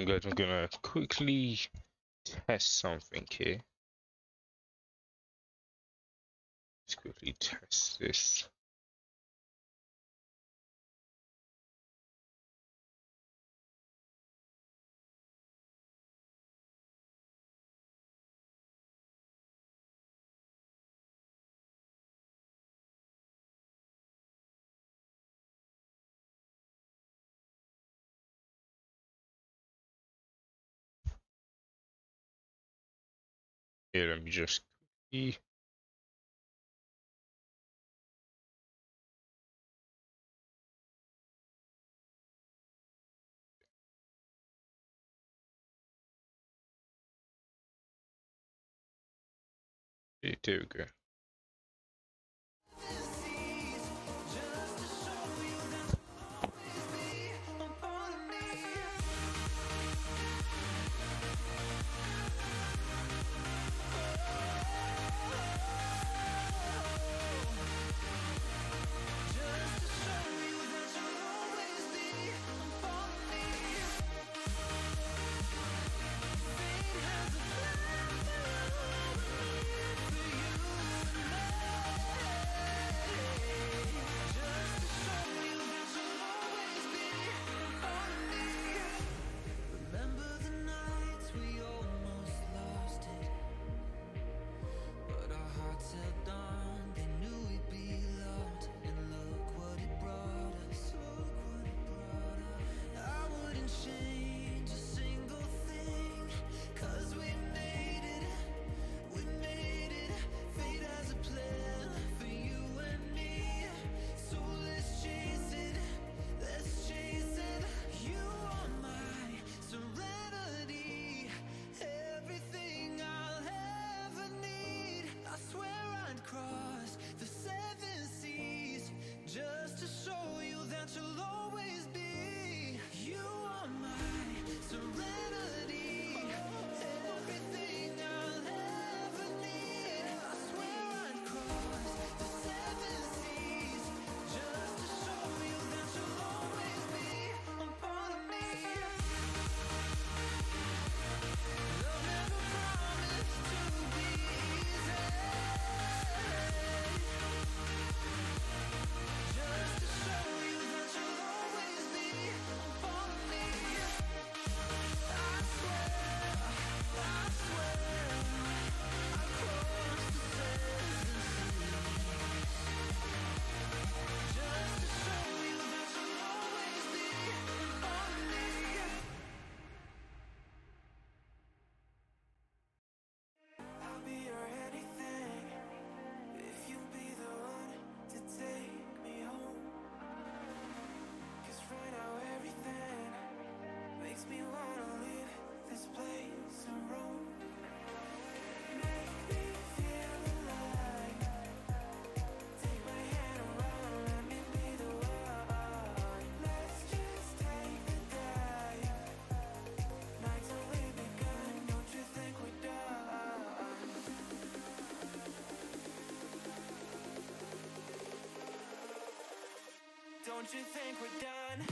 Alright guys, I'm gonna quickly test something here. Let's quickly test this. Here, let me just quickly. There we go. Don't you think we're done?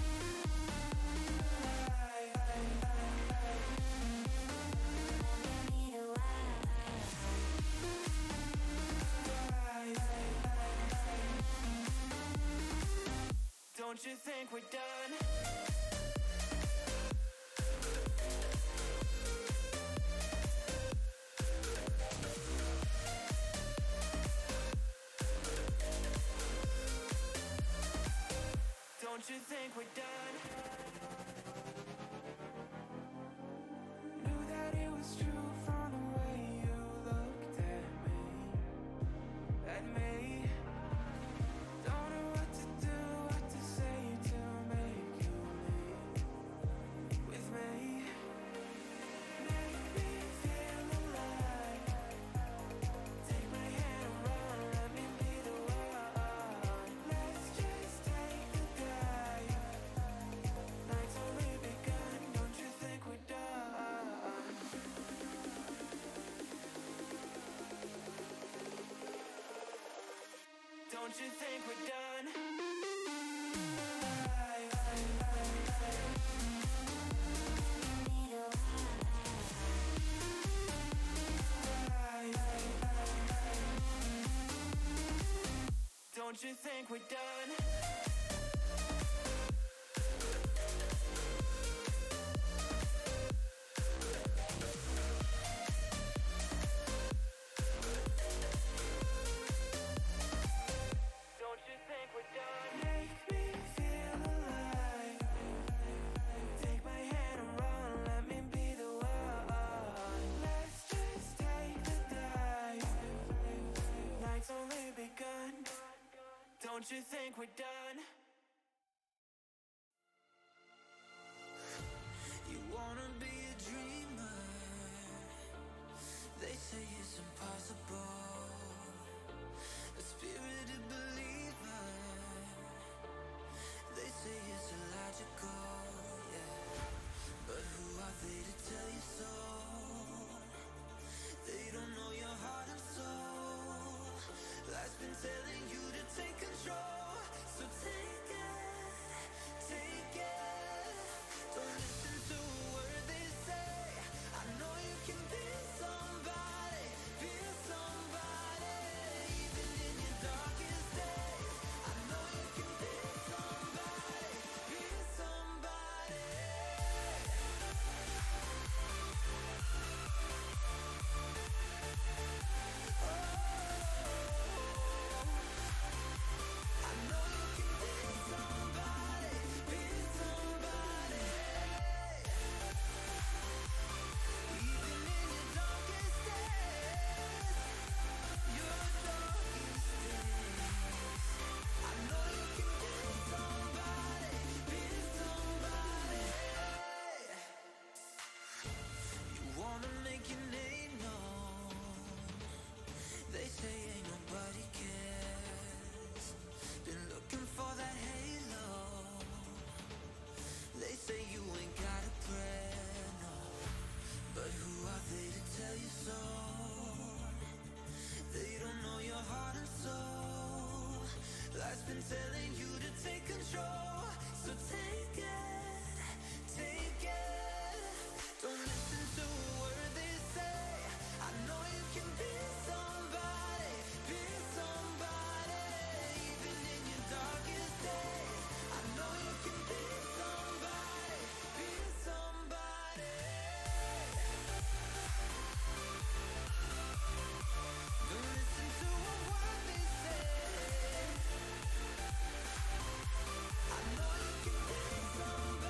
Don't you think we're done? Don't you think we're done? Knew that it was true from the way you looked at me. Don't know what to do, what to say to make you leave with me. Make me feel alive. Take my hand around, let me be the one. Let's just take the dive. Night's only begun, don't you think we're done? Don't you think we're done? Don't you think we're done? Don't you think we're done? Make me feel alive. Take my hand and run, let me be the one. Let's just take the dive. Night's only begun. Don't you think we're done? You wanna be a dreamer. They say it's impossible. A spirited believer. They say it's illogical, yeah. But who are they to tell you so? They don't know your heart and soul. Life's been telling you to take control. So take it, take it. Don't listen to a word they say. I know you can be somebody, be somebody. Even in your darkest days, I know you can be somebody, be somebody. Make your name known. They say ain't nobody cares. Been looking for that halo. They say you ain't got a prayer, no. But who are they to tell you so? They don't know your heart and soul. Life's been telling you to take control. So take it, take it. Don't listen to a word they say. I know you can be somebody, be somebody. Even in your darkest days, I know you can be somebody, be somebody. Don't listen to a word they say. I know you can be somebody.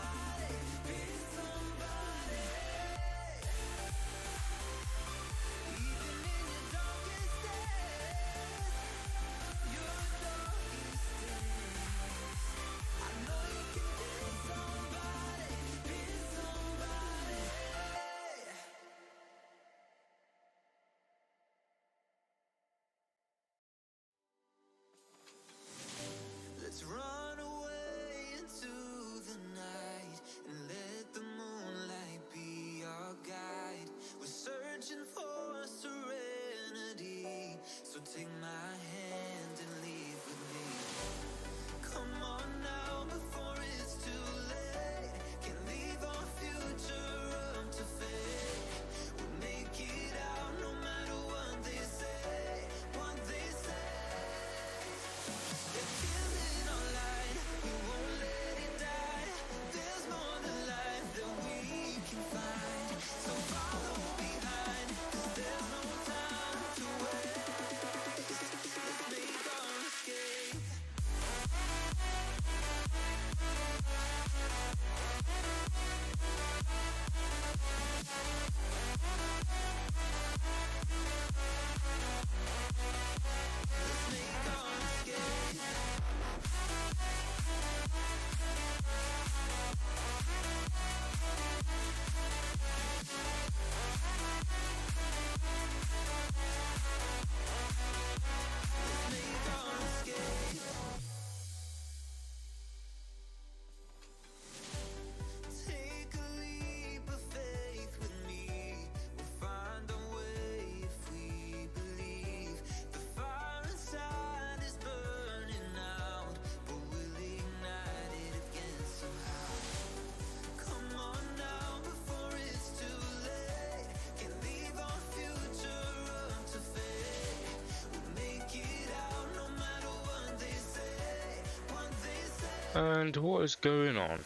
And what is going on?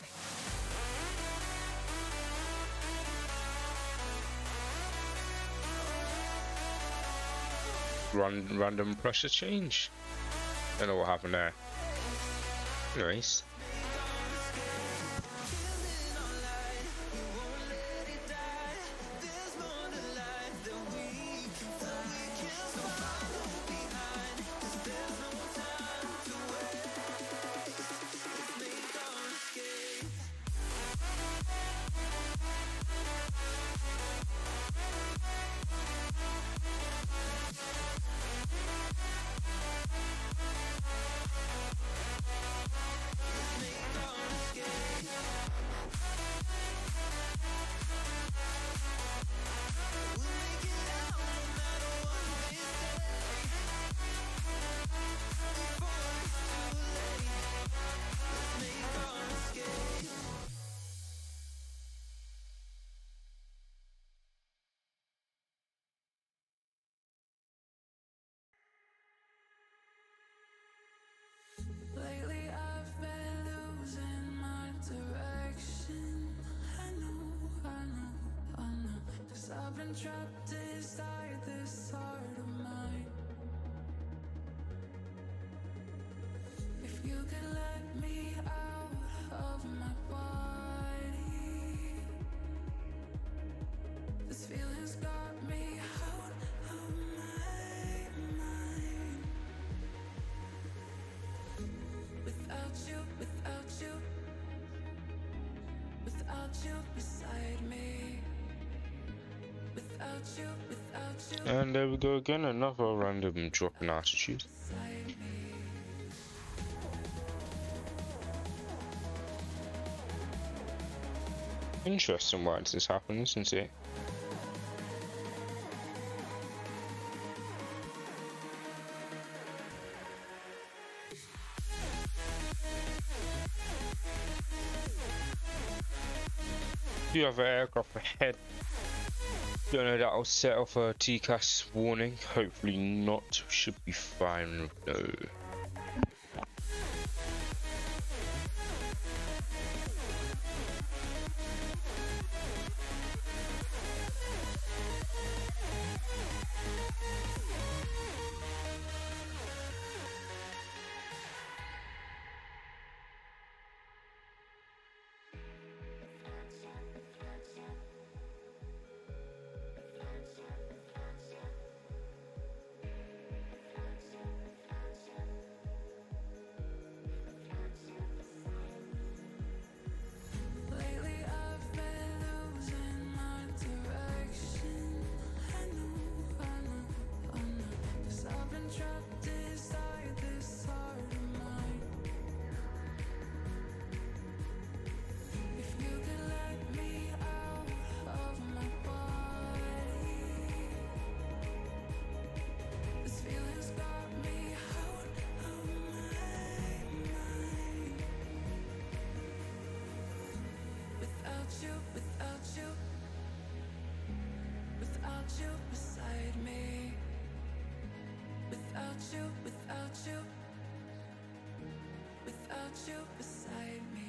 Random pressure change. Don't know what happened there. Nice. Lately I've been losing my direction. I know, 'cause I've been trapped inside this heart of mine. If you could let me out of my body, this feeling's got me out of my mind. Without you beside me. Without you. And there we go again, another random drop in altitude. Interesting why this happens, isn't it? Do you have an aircraft ahead? Don't know, that'll set off a TCAS warning. Hopefully not. Should be fine. No. Lately I've been losing my direction. I know, 'cause I've been trapped inside this heart of mine. If you could let me out of my body, this feeling's got me out of my mind. Without you beside me. Without you beside me.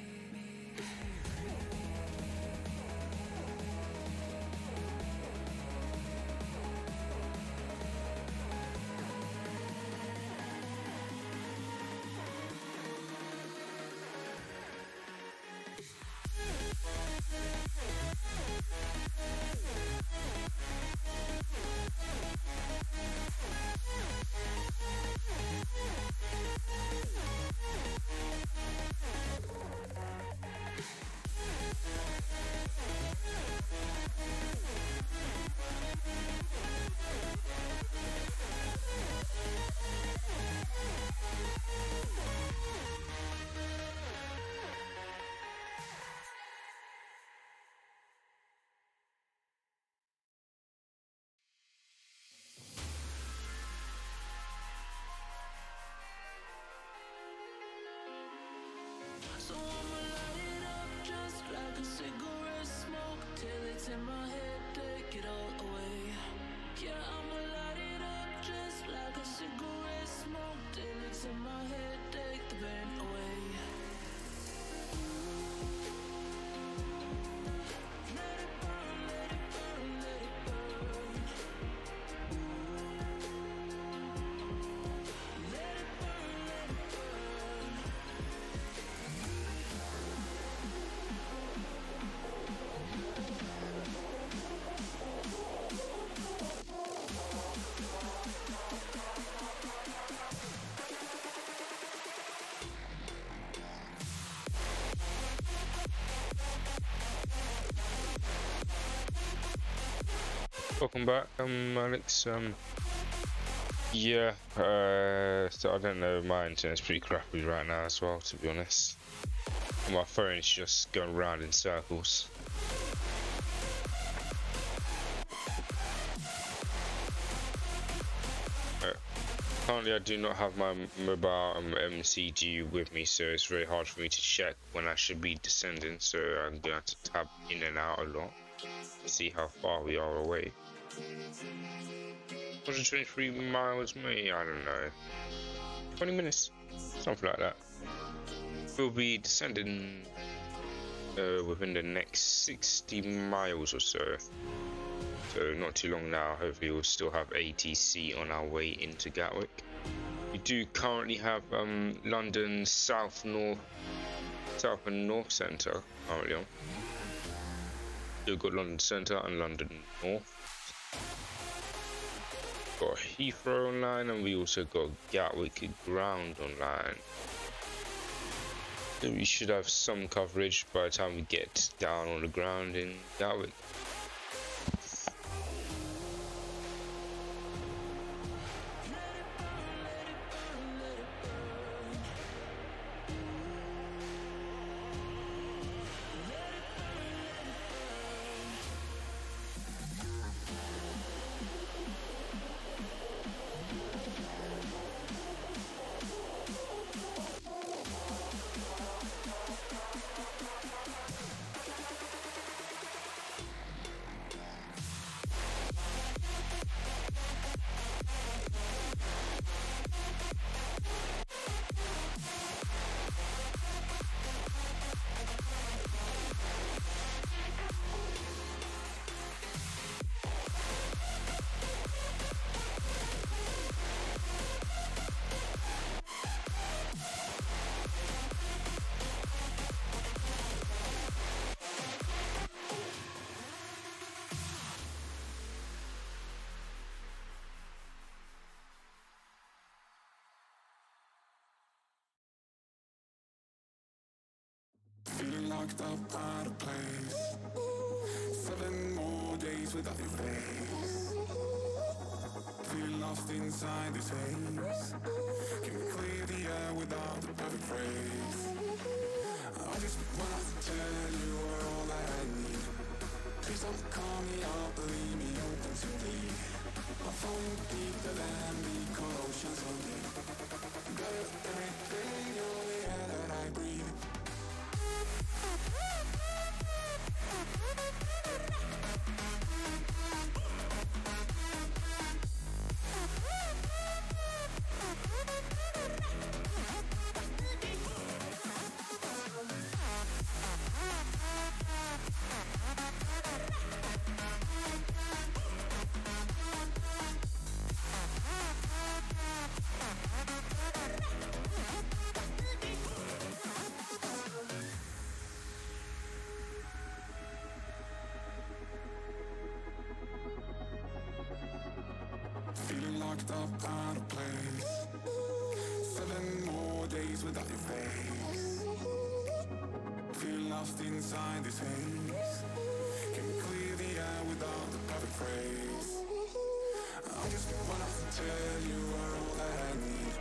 So I'ma light it up just like a cigarette smoke till it's in my head, take it all away. Yeah, I'ma light it up just like a cigarette smoke till it's in my head, take the pain away. Welcome back, Alex. Yeah, so I don't know, my internet's pretty crappy right now as well, to be honest. My phone's just going round in circles. Currently I do not have my mobile MCG with me, so it's very hard for me to check when I should be descending, so I'm gonna have to tab in and out a lot to see how far we are away. 123 miles, maybe, I don't know, 20 minutes, something like that. We'll be descending within the next 60 miles or so. So not too long now. Hopefully we'll still have ATC on our way into Gatwick. We do currently have London South and North Centre currently on. We've got London Centre and London North. Got Heathrow online, and we also got Gatwick Ground online. So we should have some coverage by the time we get down on the ground in Gatwick. Feeling locked up out of place. 7 more days without your face. Feeling lost inside this haze. Can we clear the air without the perfect phrase? I just wanna tell you are all that I need. Please don't call me out, believe me, open to bleed. I'm falling deeper than the cold ocean so deep. Got everything, you're the air that I breathe. Feeling locked up out of place. 7 more days without your face. Feel lost inside this haze. Can we clear the air without the perfect phrase? I just wanna tell you are all that I need.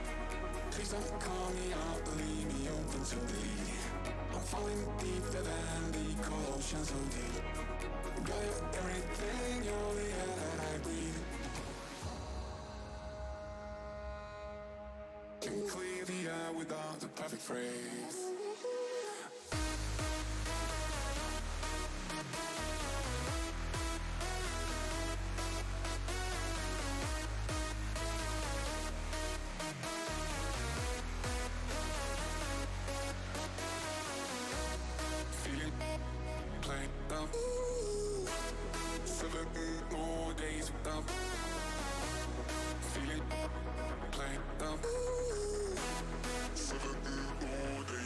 Please don't call me out, believe me, open to bleed. I'm falling deeper than the cold ocean so deep. Got everything, you're the air that I breathe. Can clear the air without the perfect phrase. Feeling played up. 7 more days without. Feeling played up. 7 more days.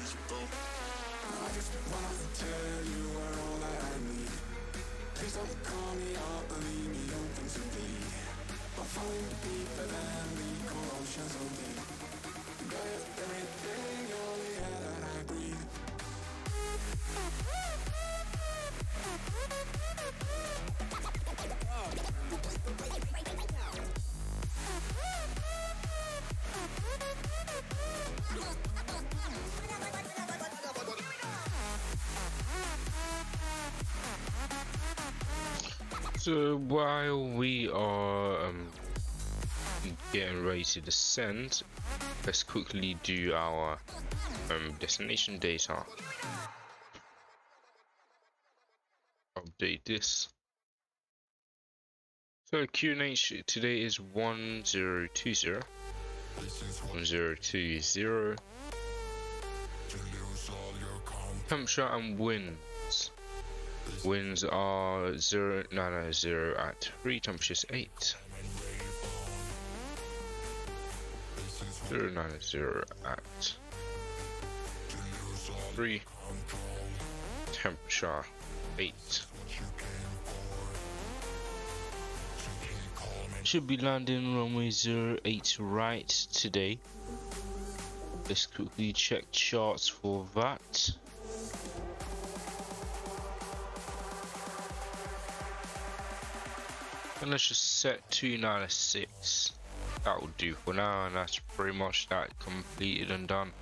So while we are getting ready to descend, let's quickly do our destination data. Update this. So QNH today is 1020. 1020. Temperature and winds. Winds are 090 at 3, temperature is 8. 090 at 3, temperature 8. Should be landing runway 08 right today. Let's quickly check charts for that. And let's just set 296. That will do for now, and that's pretty much that completed and done.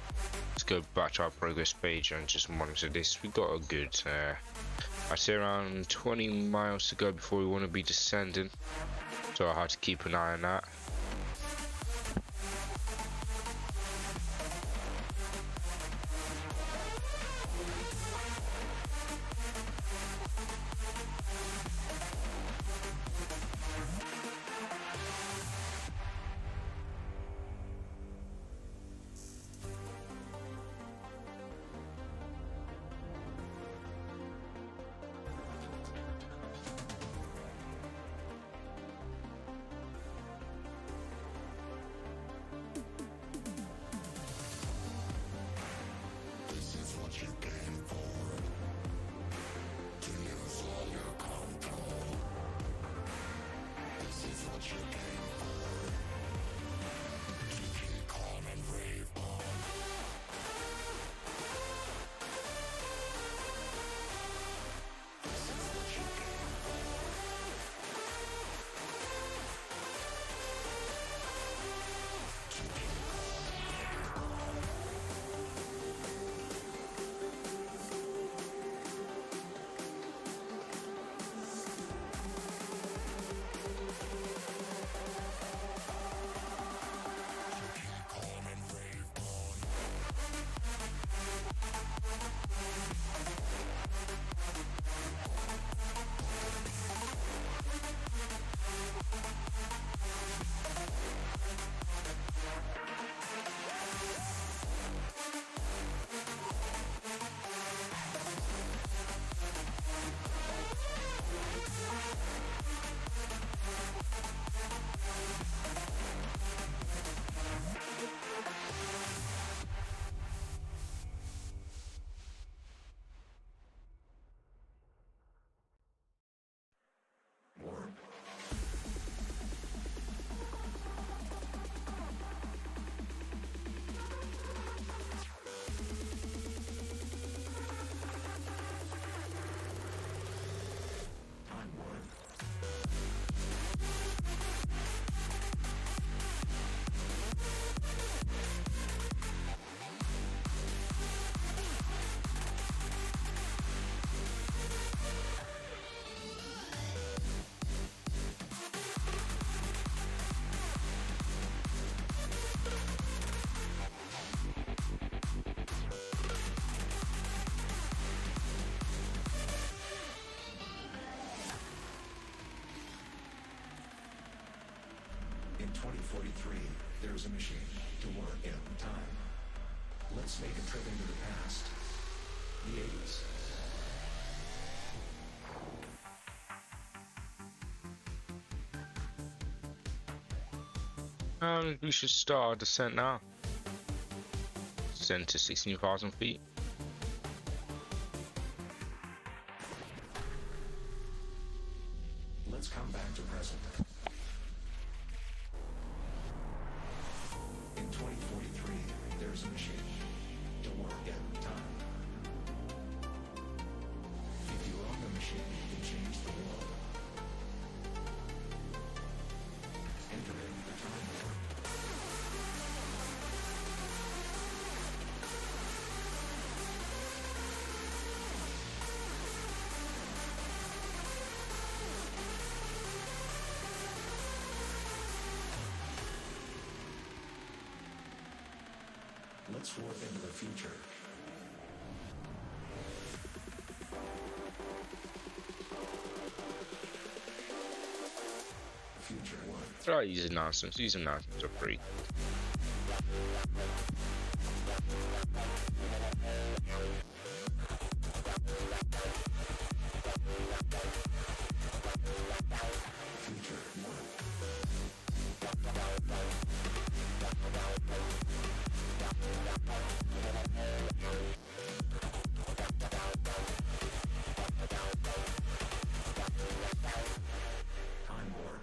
Let's go back to our progress page and just monitor this. We got a good, I'd say around 20 miles to go before we want to be descending. So I have to keep an eye on that. In 2043, there is a machine to work in time. Let's make a trip into the past. The 80s. We should start our descent now. Descend to 16,000 feet. Let's come back to present. In 2043, there's a machine to work in time. If you're on the machine, you can change the world. Entering the time warp. henceforth into the future. Future one. Try using nonsense. Using nonsense are free. Time warp.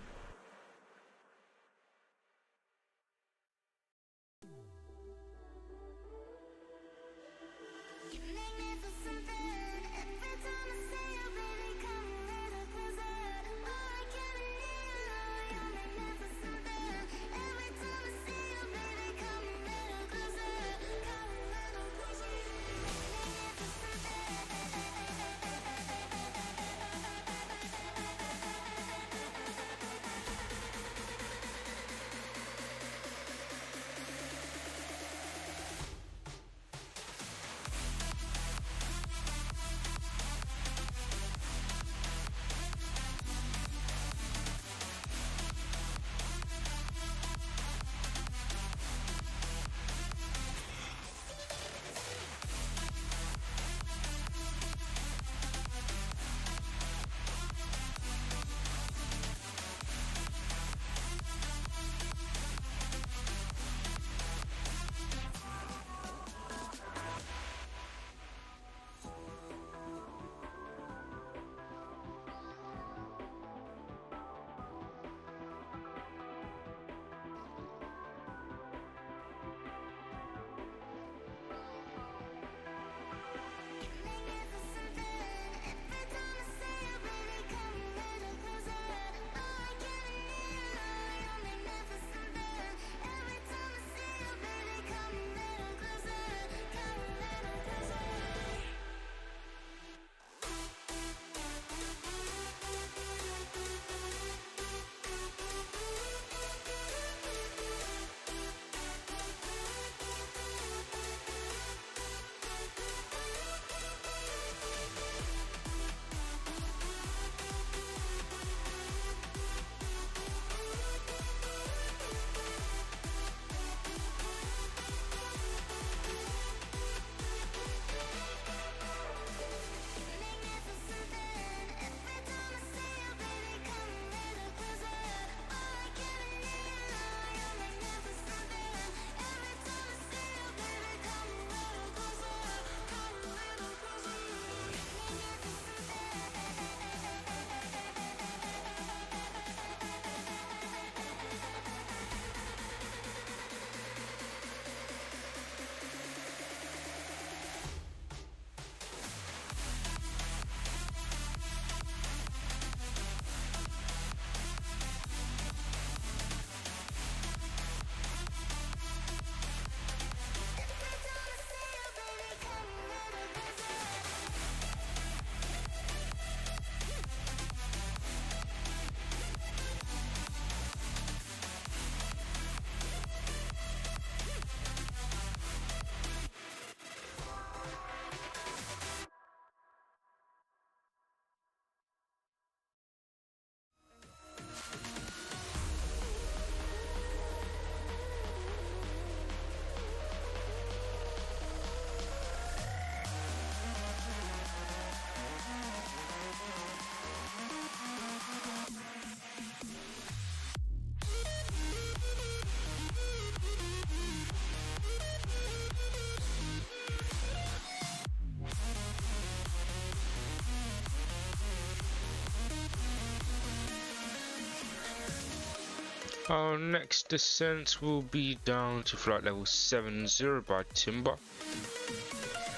Our next descent will be down to flight level 70 by Timber.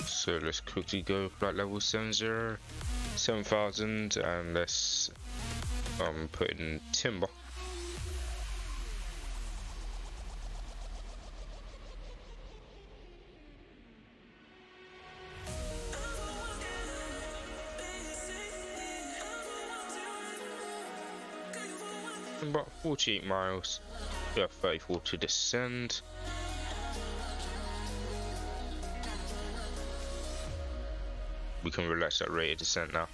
So let's quickly go flight level 70, 7000, and let's put in Timber. About 48 miles, we have 34 to descend. we can relax that rate of descent now.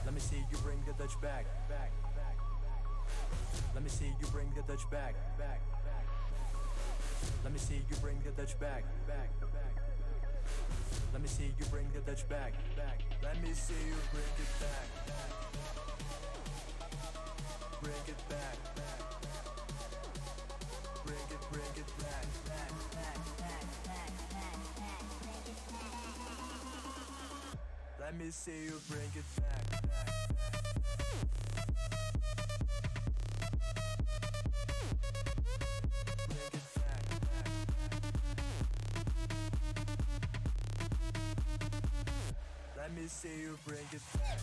Let me see you bring the Dutch back. Let me see you bring the Dutch back. Let me see you bring the Dutch back. Let me see you bring the Dutch back. Let me see you bring it back. Bring it back. Bring it back. Let me see you bring it back. Let me see you bring it back.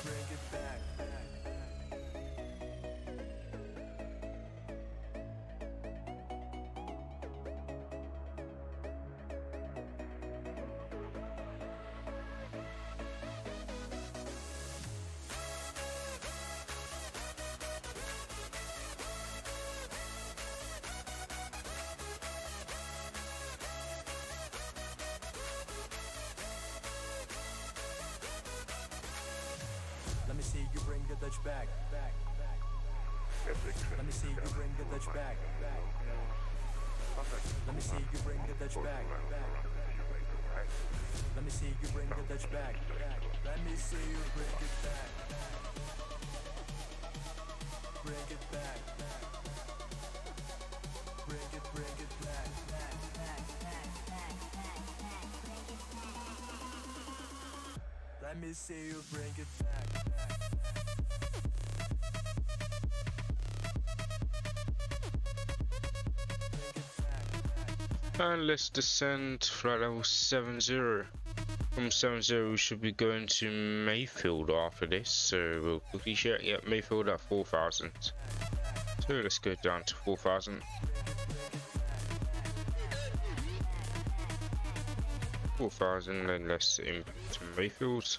Bring it back. Let me see you bring the Dutch back. Let me see you bring the Dutch back. Let me see you bring the Dutch back. Let me see you bring the Dutch back. Let me see you bring it back. Bring it back. Bring it back. Let me see you bring it back. And let's descend flight level 70. From 70 we should be going to Mayfield after this, so we'll quickly check. Yep, Mayfield at 4,000. So let's go down to 4,000. 4,000, then let's impact to Mayfield.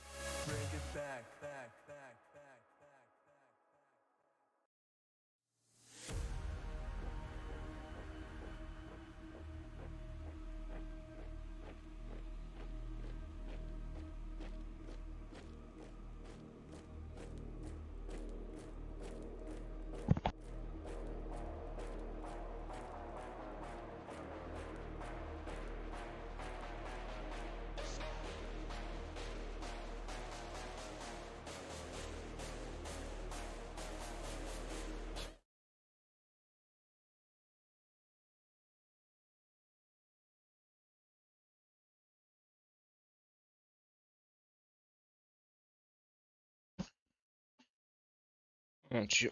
Aren't you?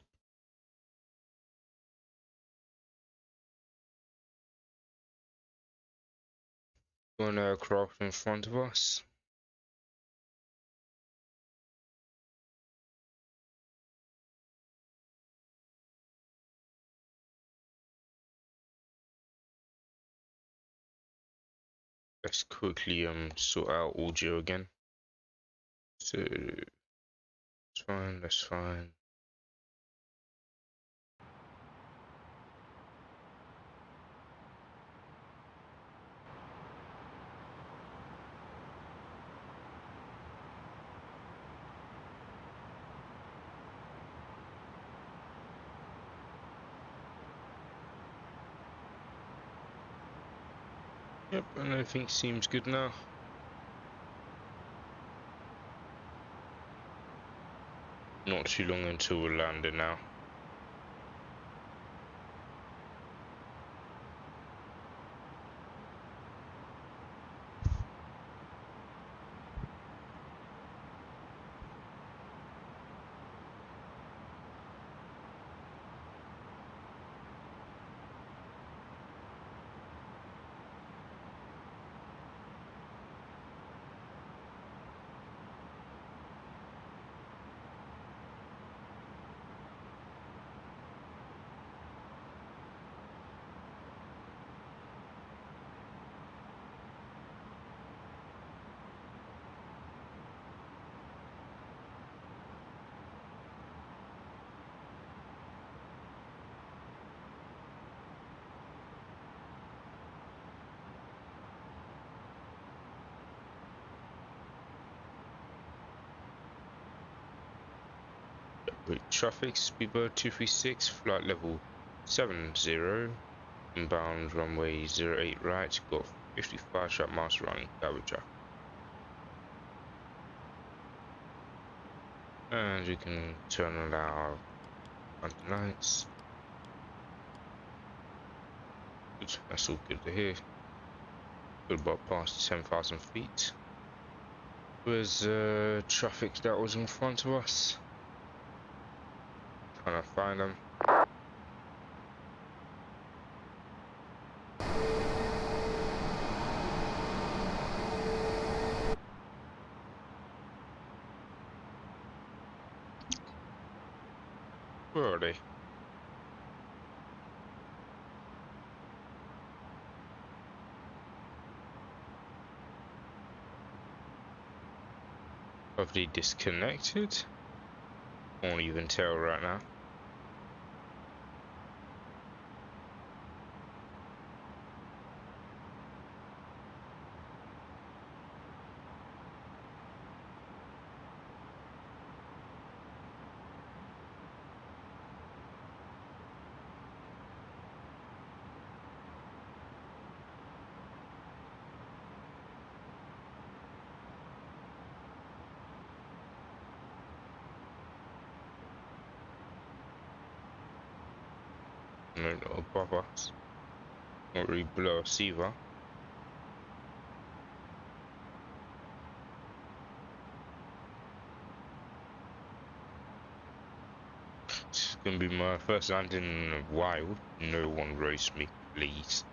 One aircraft in front of us. Let's quickly sort out audio again. So that's fine, that's fine. 1 1 1 1 1 1 1 1 1 1 1 1 1 1 1 1 1 1 1 1 1 1 1 1 1 1 1 1 1 1 1 1 1 1 1 1 1 1 1 1 1 1 1 1 1 1 1 1 1 1 1 1 1 1 1 1 1 1 1 1 1 1 1 1 1 1 1 1 1 1 1 1 1 1 1 1 1 1 1 1 1 1 1 1 1 1 1 1 1 1 1 1 1 1 1 1 1 1 1 1 1 1 1 1 1 1 1 1 1 1 1 1 1 1 1 1 1 1 1 1 1 1 1 1 1 1 1 1 1 1 1 1 1 1 1 1 1 1 1 1 1 1 1 1 1 1 1 1 1 1 1 1 1 1 1 1 1 1 1 1 1 1 1 1 1 1 1 1 1 1 1 1 1 1 1 1 1 1 1 1 1 1 1 1 1 1 1 1 1 1 1 1 1 1 1 1 1 1 1 1 1 1 1 1 1 1 1 1 1 1 1 1 1 1 1 1 1 1 1 1 1 1 1 1 1 1 1 1 1 1 1 1 1 1 1 1 1 1 1 Yep, and everything seems good now. Not too long until we're landing now. With traffic, speedbird 236, flight level 70, inbound runway 08 right, got 55 shot miles running garbage truck. And we can turn on our front lights. Good, that's all good to hear. Good, about past 10,000 feet. Where's traffic that was in front of us? Trying to find them. Where are they? Have they disconnected? Can't even tell right now. No, not above us. Not really below us either. It's gonna be my first landing in a while. No one roast me, please.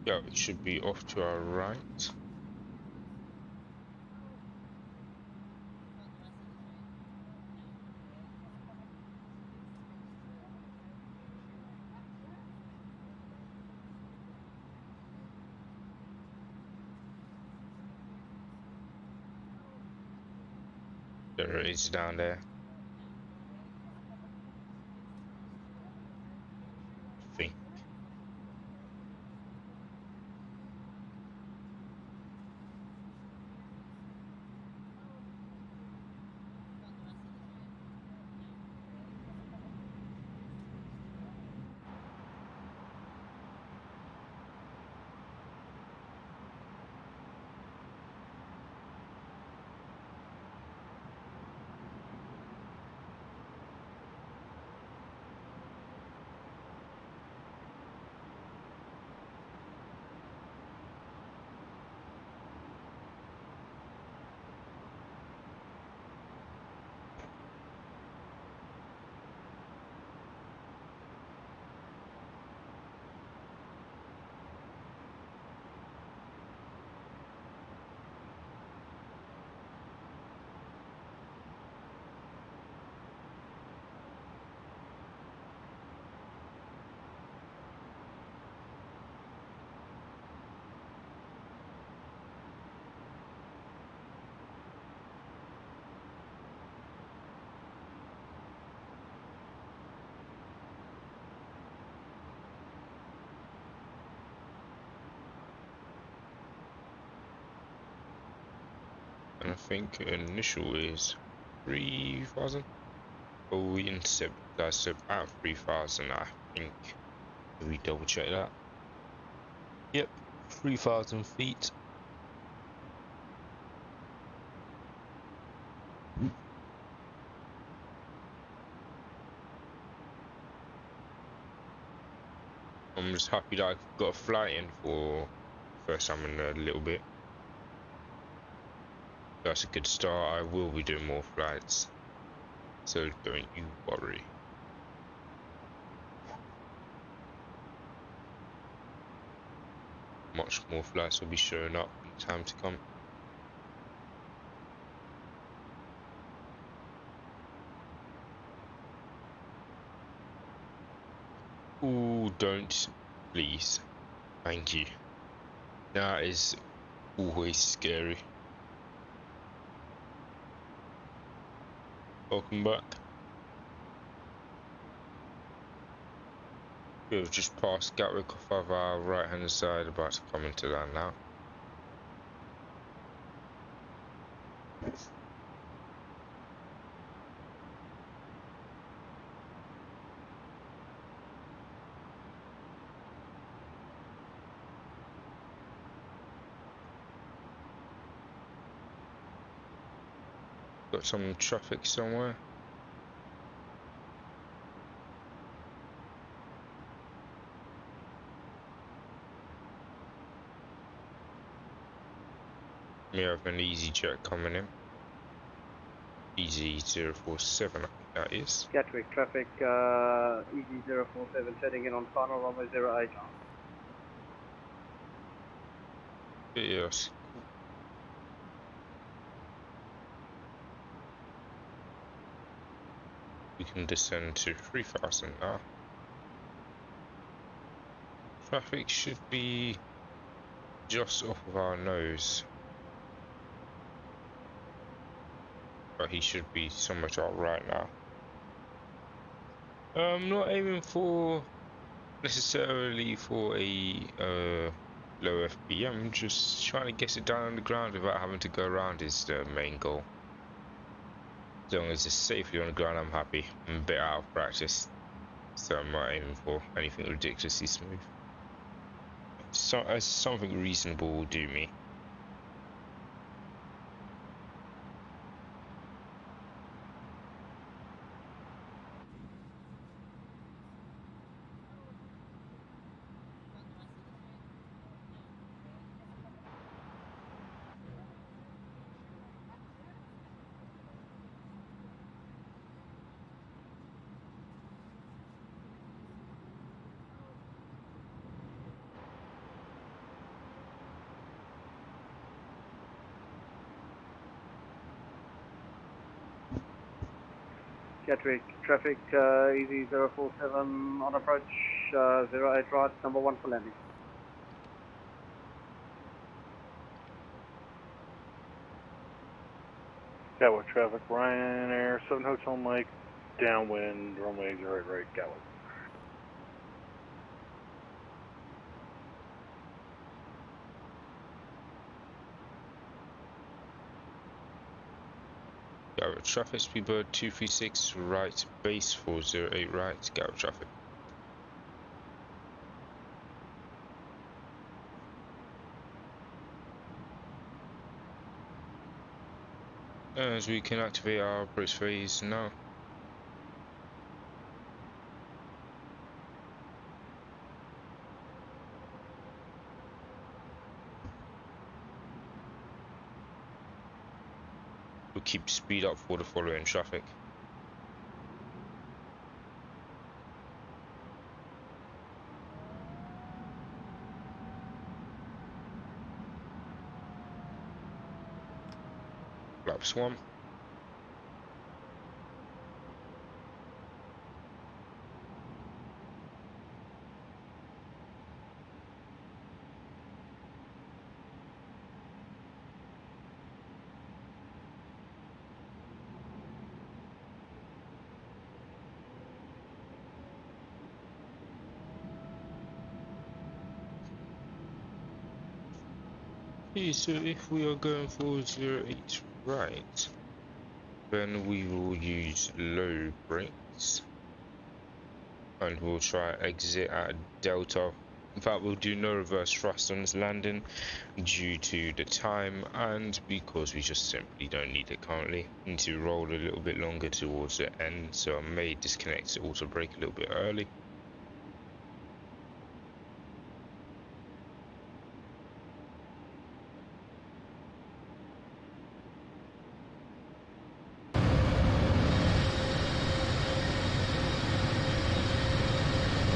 Yeah, it should be off to our right. There it is down there. I think. And I think initial is 3,000. Oh, in Seb, I said at 3,000. I think. Can we double check that? Yep, 3,000 feet. I'm just happy that I got a flight in for first time in a little bit. That's a good start. I will be doing more flights, so don't you worry. Much more flights will be showing up in time to come. Ooh, don't, please. Thank you. That is always scary. Welcome back. We've just passed Gatwick off of our right hand side, about to come into that now. Got some traffic somewhere. We have an EasyJet coming in. EZ047, I think that is. Gatwick traffic, EZ047 setting in on final runway 08. Yes. We can descend to 3,000 now. Traffic should be just off of our nose. But he should be somewhere to our right now. I'm not aiming for necessarily for a low FPM, just trying to get it down on the ground without having to go around is the main goal. As long as it's safely on the ground, I'm happy. I'm a bit out of practice, so I'm not aiming for anything ridiculously smooth. So, something reasonable will do me. Gatwick traffic, easy 047 on approach, 08 right, number 1 for landing. Gatwick traffic, Ryanair, 7 Hotel Mike, downwind, runway 08 right, Gatwick. Gatwick traffic, speedbird 236 right, base 408 right, Gatwick traffic. As we can activate our brakes phase now. We'll keep speed up for the following traffic. Flaps 1. Okay, so if we are going for 08 right, then we will use low brakes and we'll try exit at delta. In fact, we'll do no reverse thrust on this landing due to the time and because we just simply don't need it currently. We need to roll a little bit longer towards the end, so I may disconnect the auto brake a little bit early.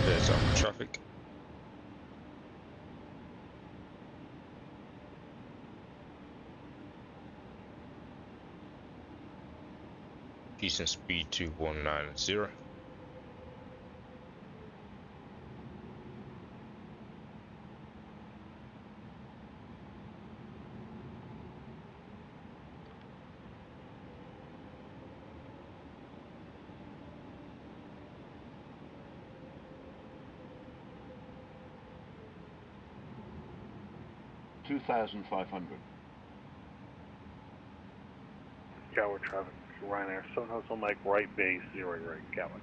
There's our traffic. Decent speed to 190. Gatwick traffic, Ryanair, 7 Hotel Mike, right base, 08 right, Gatwick.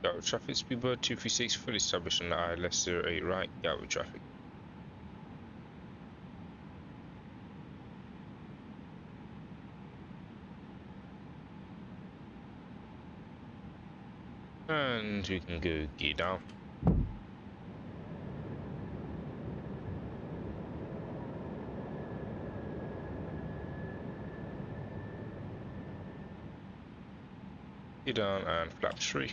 Gatwick traffic, speedbird 236 fully established on the ILS 08 right, Gatwick traffic. And we can go gear down. Gear down and flaps 3.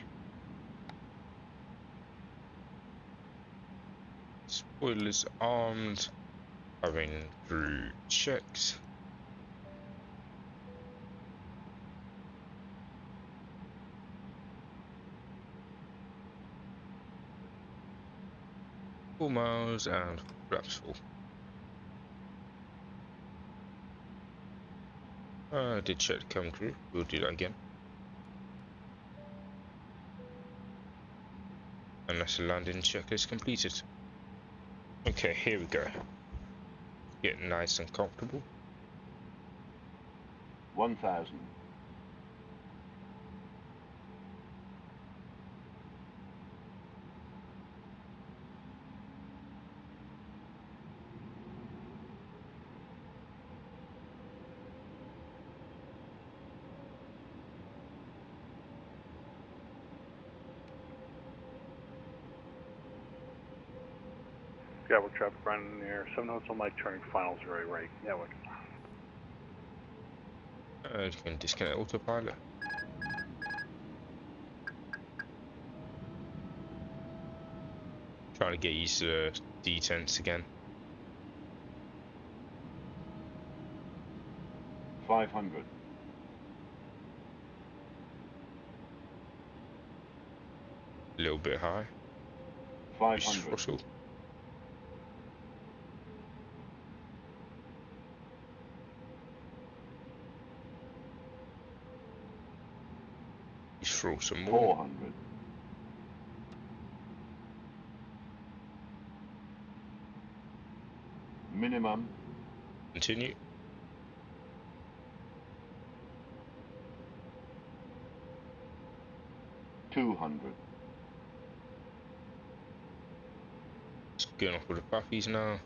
Spoilers armed, having through checks. Full miles and flaps full. Did check to come through, we'll do that again. And that's the landing checklist completed. Okay, here we go. Getting nice and comfortable. 1000. Gatwick traffic, Ryanair, 7 Hotel Mike, turning final 08 right, Gatwick. You can disconnect autopilot. Trying to get used to the detents again. 500. little bit high. 500. Throttle. Throw some more. 400. Minimum. Continue. 200. It's going off with the puppies now,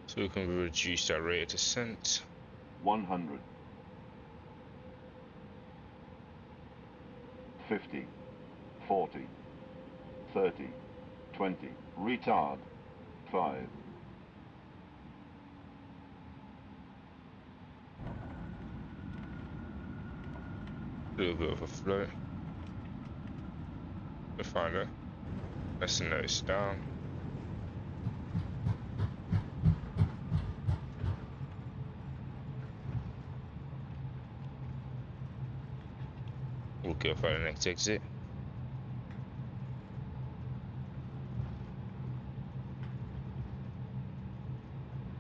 so we can reduce our rate of descent. 100. 50. 40. 30. 20. Retard. 5. A little bit of a float. We'll find it. Let's nose down. We'll go for the next exit.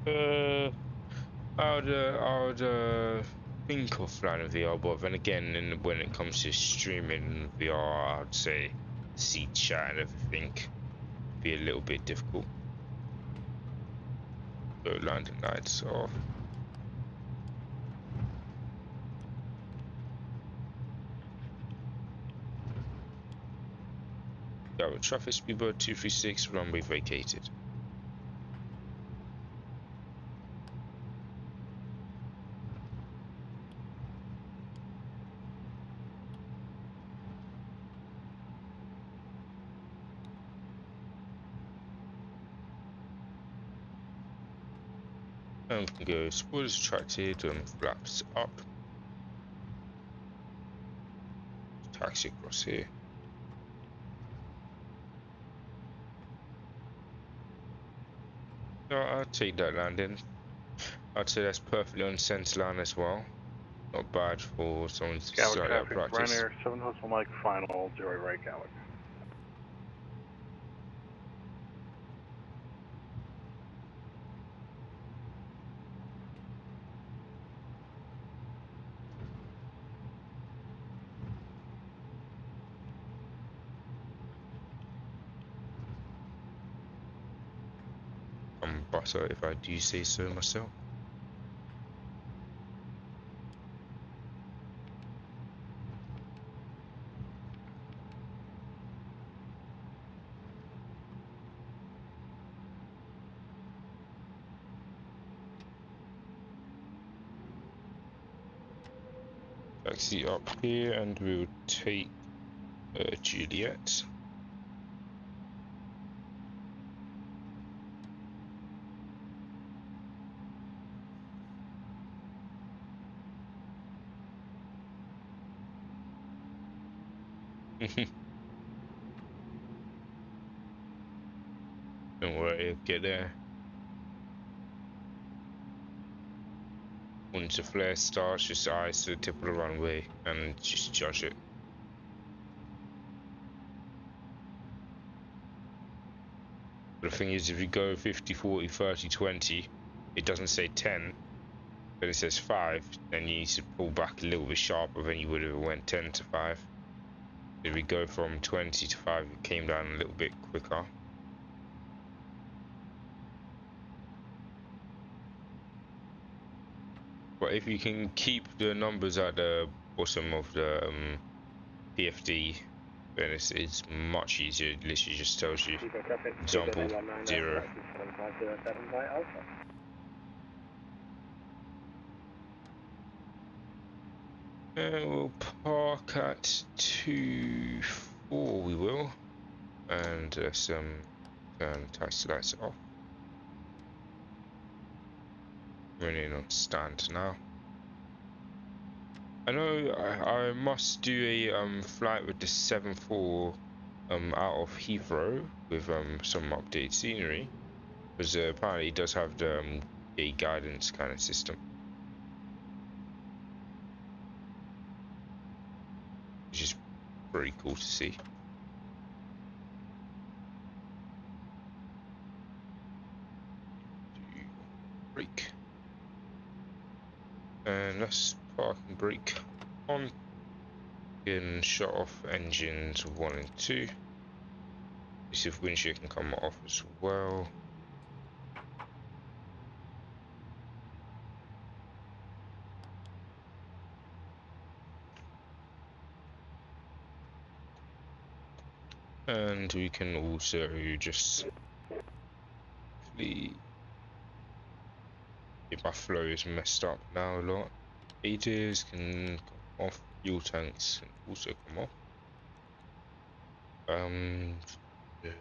I would think of flying in VR, but then again, when it comes to streaming VR, I'd say seat chat and everything be a little bit difficult. So landing lights off. Yeah, with traffic speedboat 236, runway vacated. And we can go spoilers retracted and flaps up. Taxi across here. No, I'll take that landing. I'd say that's perfectly on center line as well. Not bad for someone to start out practice. Ryanair 7 Hotel Mike final, Joey Ray Gallagher. I'm butter if I do say so myself. Taxi up here and we'll take Juliet. Don't worry, I'll get there. Once the flare starts, just eyes to the tip of the runway and just judge it. But the thing is, if you go 50, 40, 30, 20, it doesn't say 10, but it says 5, then you need to pull back a little bit sharper than you would have went 10 to 5. If we go from 20 to 5, it came down a little bit quicker. But if you can keep the numbers at the bottom of the PFD, then it's much easier. It literally just tells you, example, 0. We'll park at 2-4, we will, and turn taxi lights off. Running on stand now. I know I must do a flight with the 7-4 out of Heathrow with some updated scenery, because apparently it does have the a guidance kind of system, which is pretty cool to see. and let's park and brake on. Again, shut off engines 1 and 2. See if windshield can come off as well. And we can also just quickly, if my flow is messed up now a lot, ADs can come off, fuel tanks can also come off. Yeah.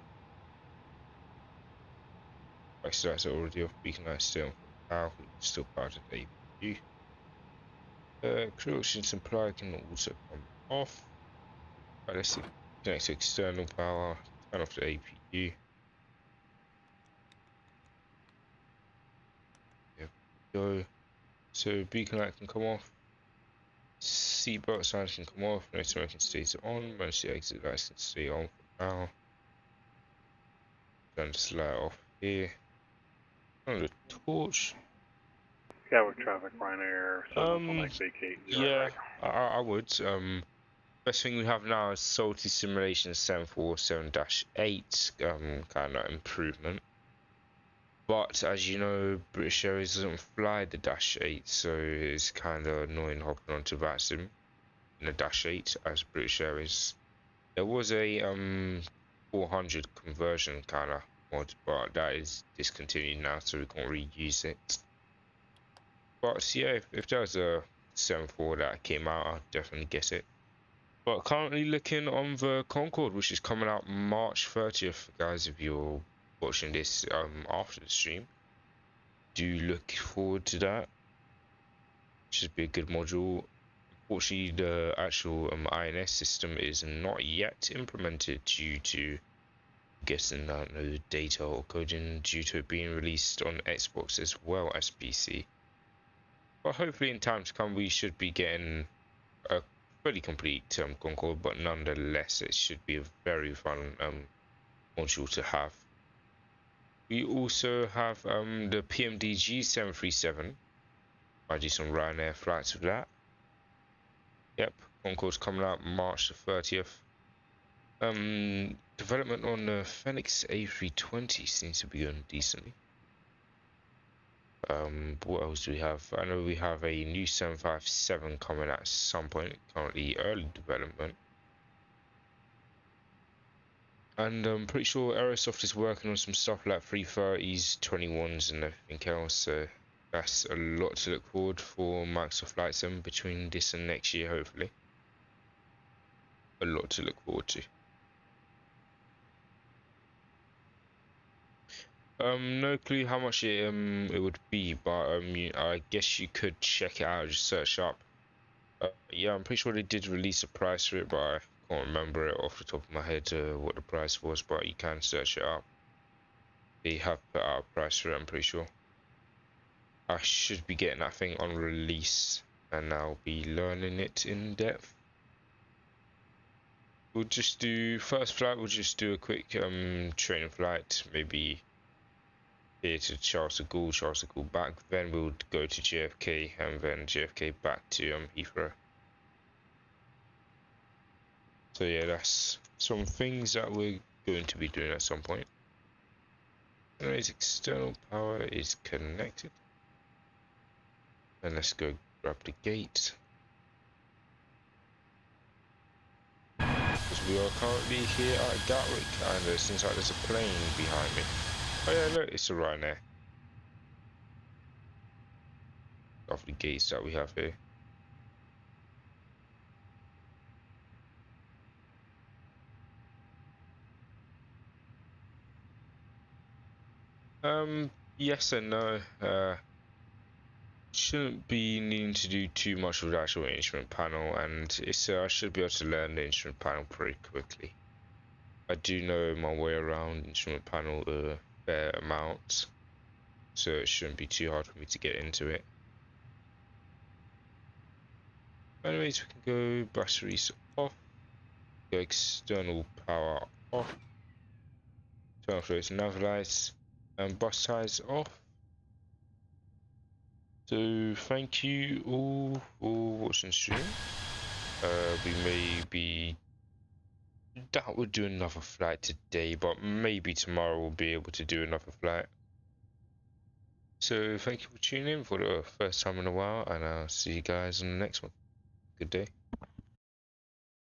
Right, so that's already off. Beacon light still power, still powered at APU. Crew oxygen supply can also come off. Right, let's see. Connect to external power, turn off the APU. There we go. So beacon light can come off. Seatbelt signs can come off. No smoking stays on. Emergency exit lights can stay on for now. Turn the light off here. On the torch. Yeah, with traffic, Ryanair, so vacate. Yeah, I would. Best thing we have now is Salty Simulation 747-8, kind of improvement. But as you know, British Airways doesn't fly the Dash 8, so it's kind of annoying hopping onto Vatsim in a Dash 8 as British Airways. There was a 400 conversion kind of mod, but that is discontinued now, so we can't reuse it. But yeah, if there was a 7.4 that came out, I'd definitely get it. But currently looking on the Concorde, which is coming out March 30th, guys. If you're watching this after the stream, do look forward to that. Should be a good module. Unfortunately, the actual INS system is not yet implemented due to, guessing that no data or coding, due to it being released on Xbox as well as PC. But hopefully in time to come we should be getting a fully complete Concorde, but nonetheless it should be a very fun module to have. We also have the PMDG 737. I do some Ryanair flights with that. Yep, Concorde's coming out March the 30th. Development on the Phoenix A320 seems to be going decently. What else do we have? I know we have a new 757 coming at some point, currently early development. And I'm pretty sure Aerosoft is working on some stuff like 330s, 21s and everything else, so that's a lot to look forward for Microsoft Flight Sim between this and next year, hopefully. A lot to look forward to. No clue how much it would be, but I guess you could check it out, just search up. Yeah, I'm pretty sure they did release a price for it, but I can't remember it off the top of my head what the price was, but you can search it up. They have put out a price for it, I'm pretty sure. I should be getting that thing on release, and I'll be learning it in depth. We'll just do, first flight, we'll just do a quick training flight, maybe here to Charles de Gaulle back, then we'll go to JFK, and then JFK back to Heathrow. So yeah, that's some things that we're going to be doing at some point. Anyways, external power is connected. And let's go grab the gate. Because we are currently here at Gatwick, and it seems like there's a plane behind me. Oh yeah, look, it's a Ryanair. Off the gates that we have here. Yes and no. Shouldn't be needing to do too much with the actual instrument panel, and it's I should be able to learn the instrument panel pretty quickly. I do know my way around instrument panel a fair amount, so it shouldn't be too hard for me to get into it. Anyways, we can go batteries off, go external power off, turn off those nav lights, and bus ties off. So thank you all for watching the stream. We may doubt we'll do another flight today, but maybe tomorrow we'll be able to do another flight. So thank you for tuning in for the first time in a while, and I'll see you guys on the next one. Good day.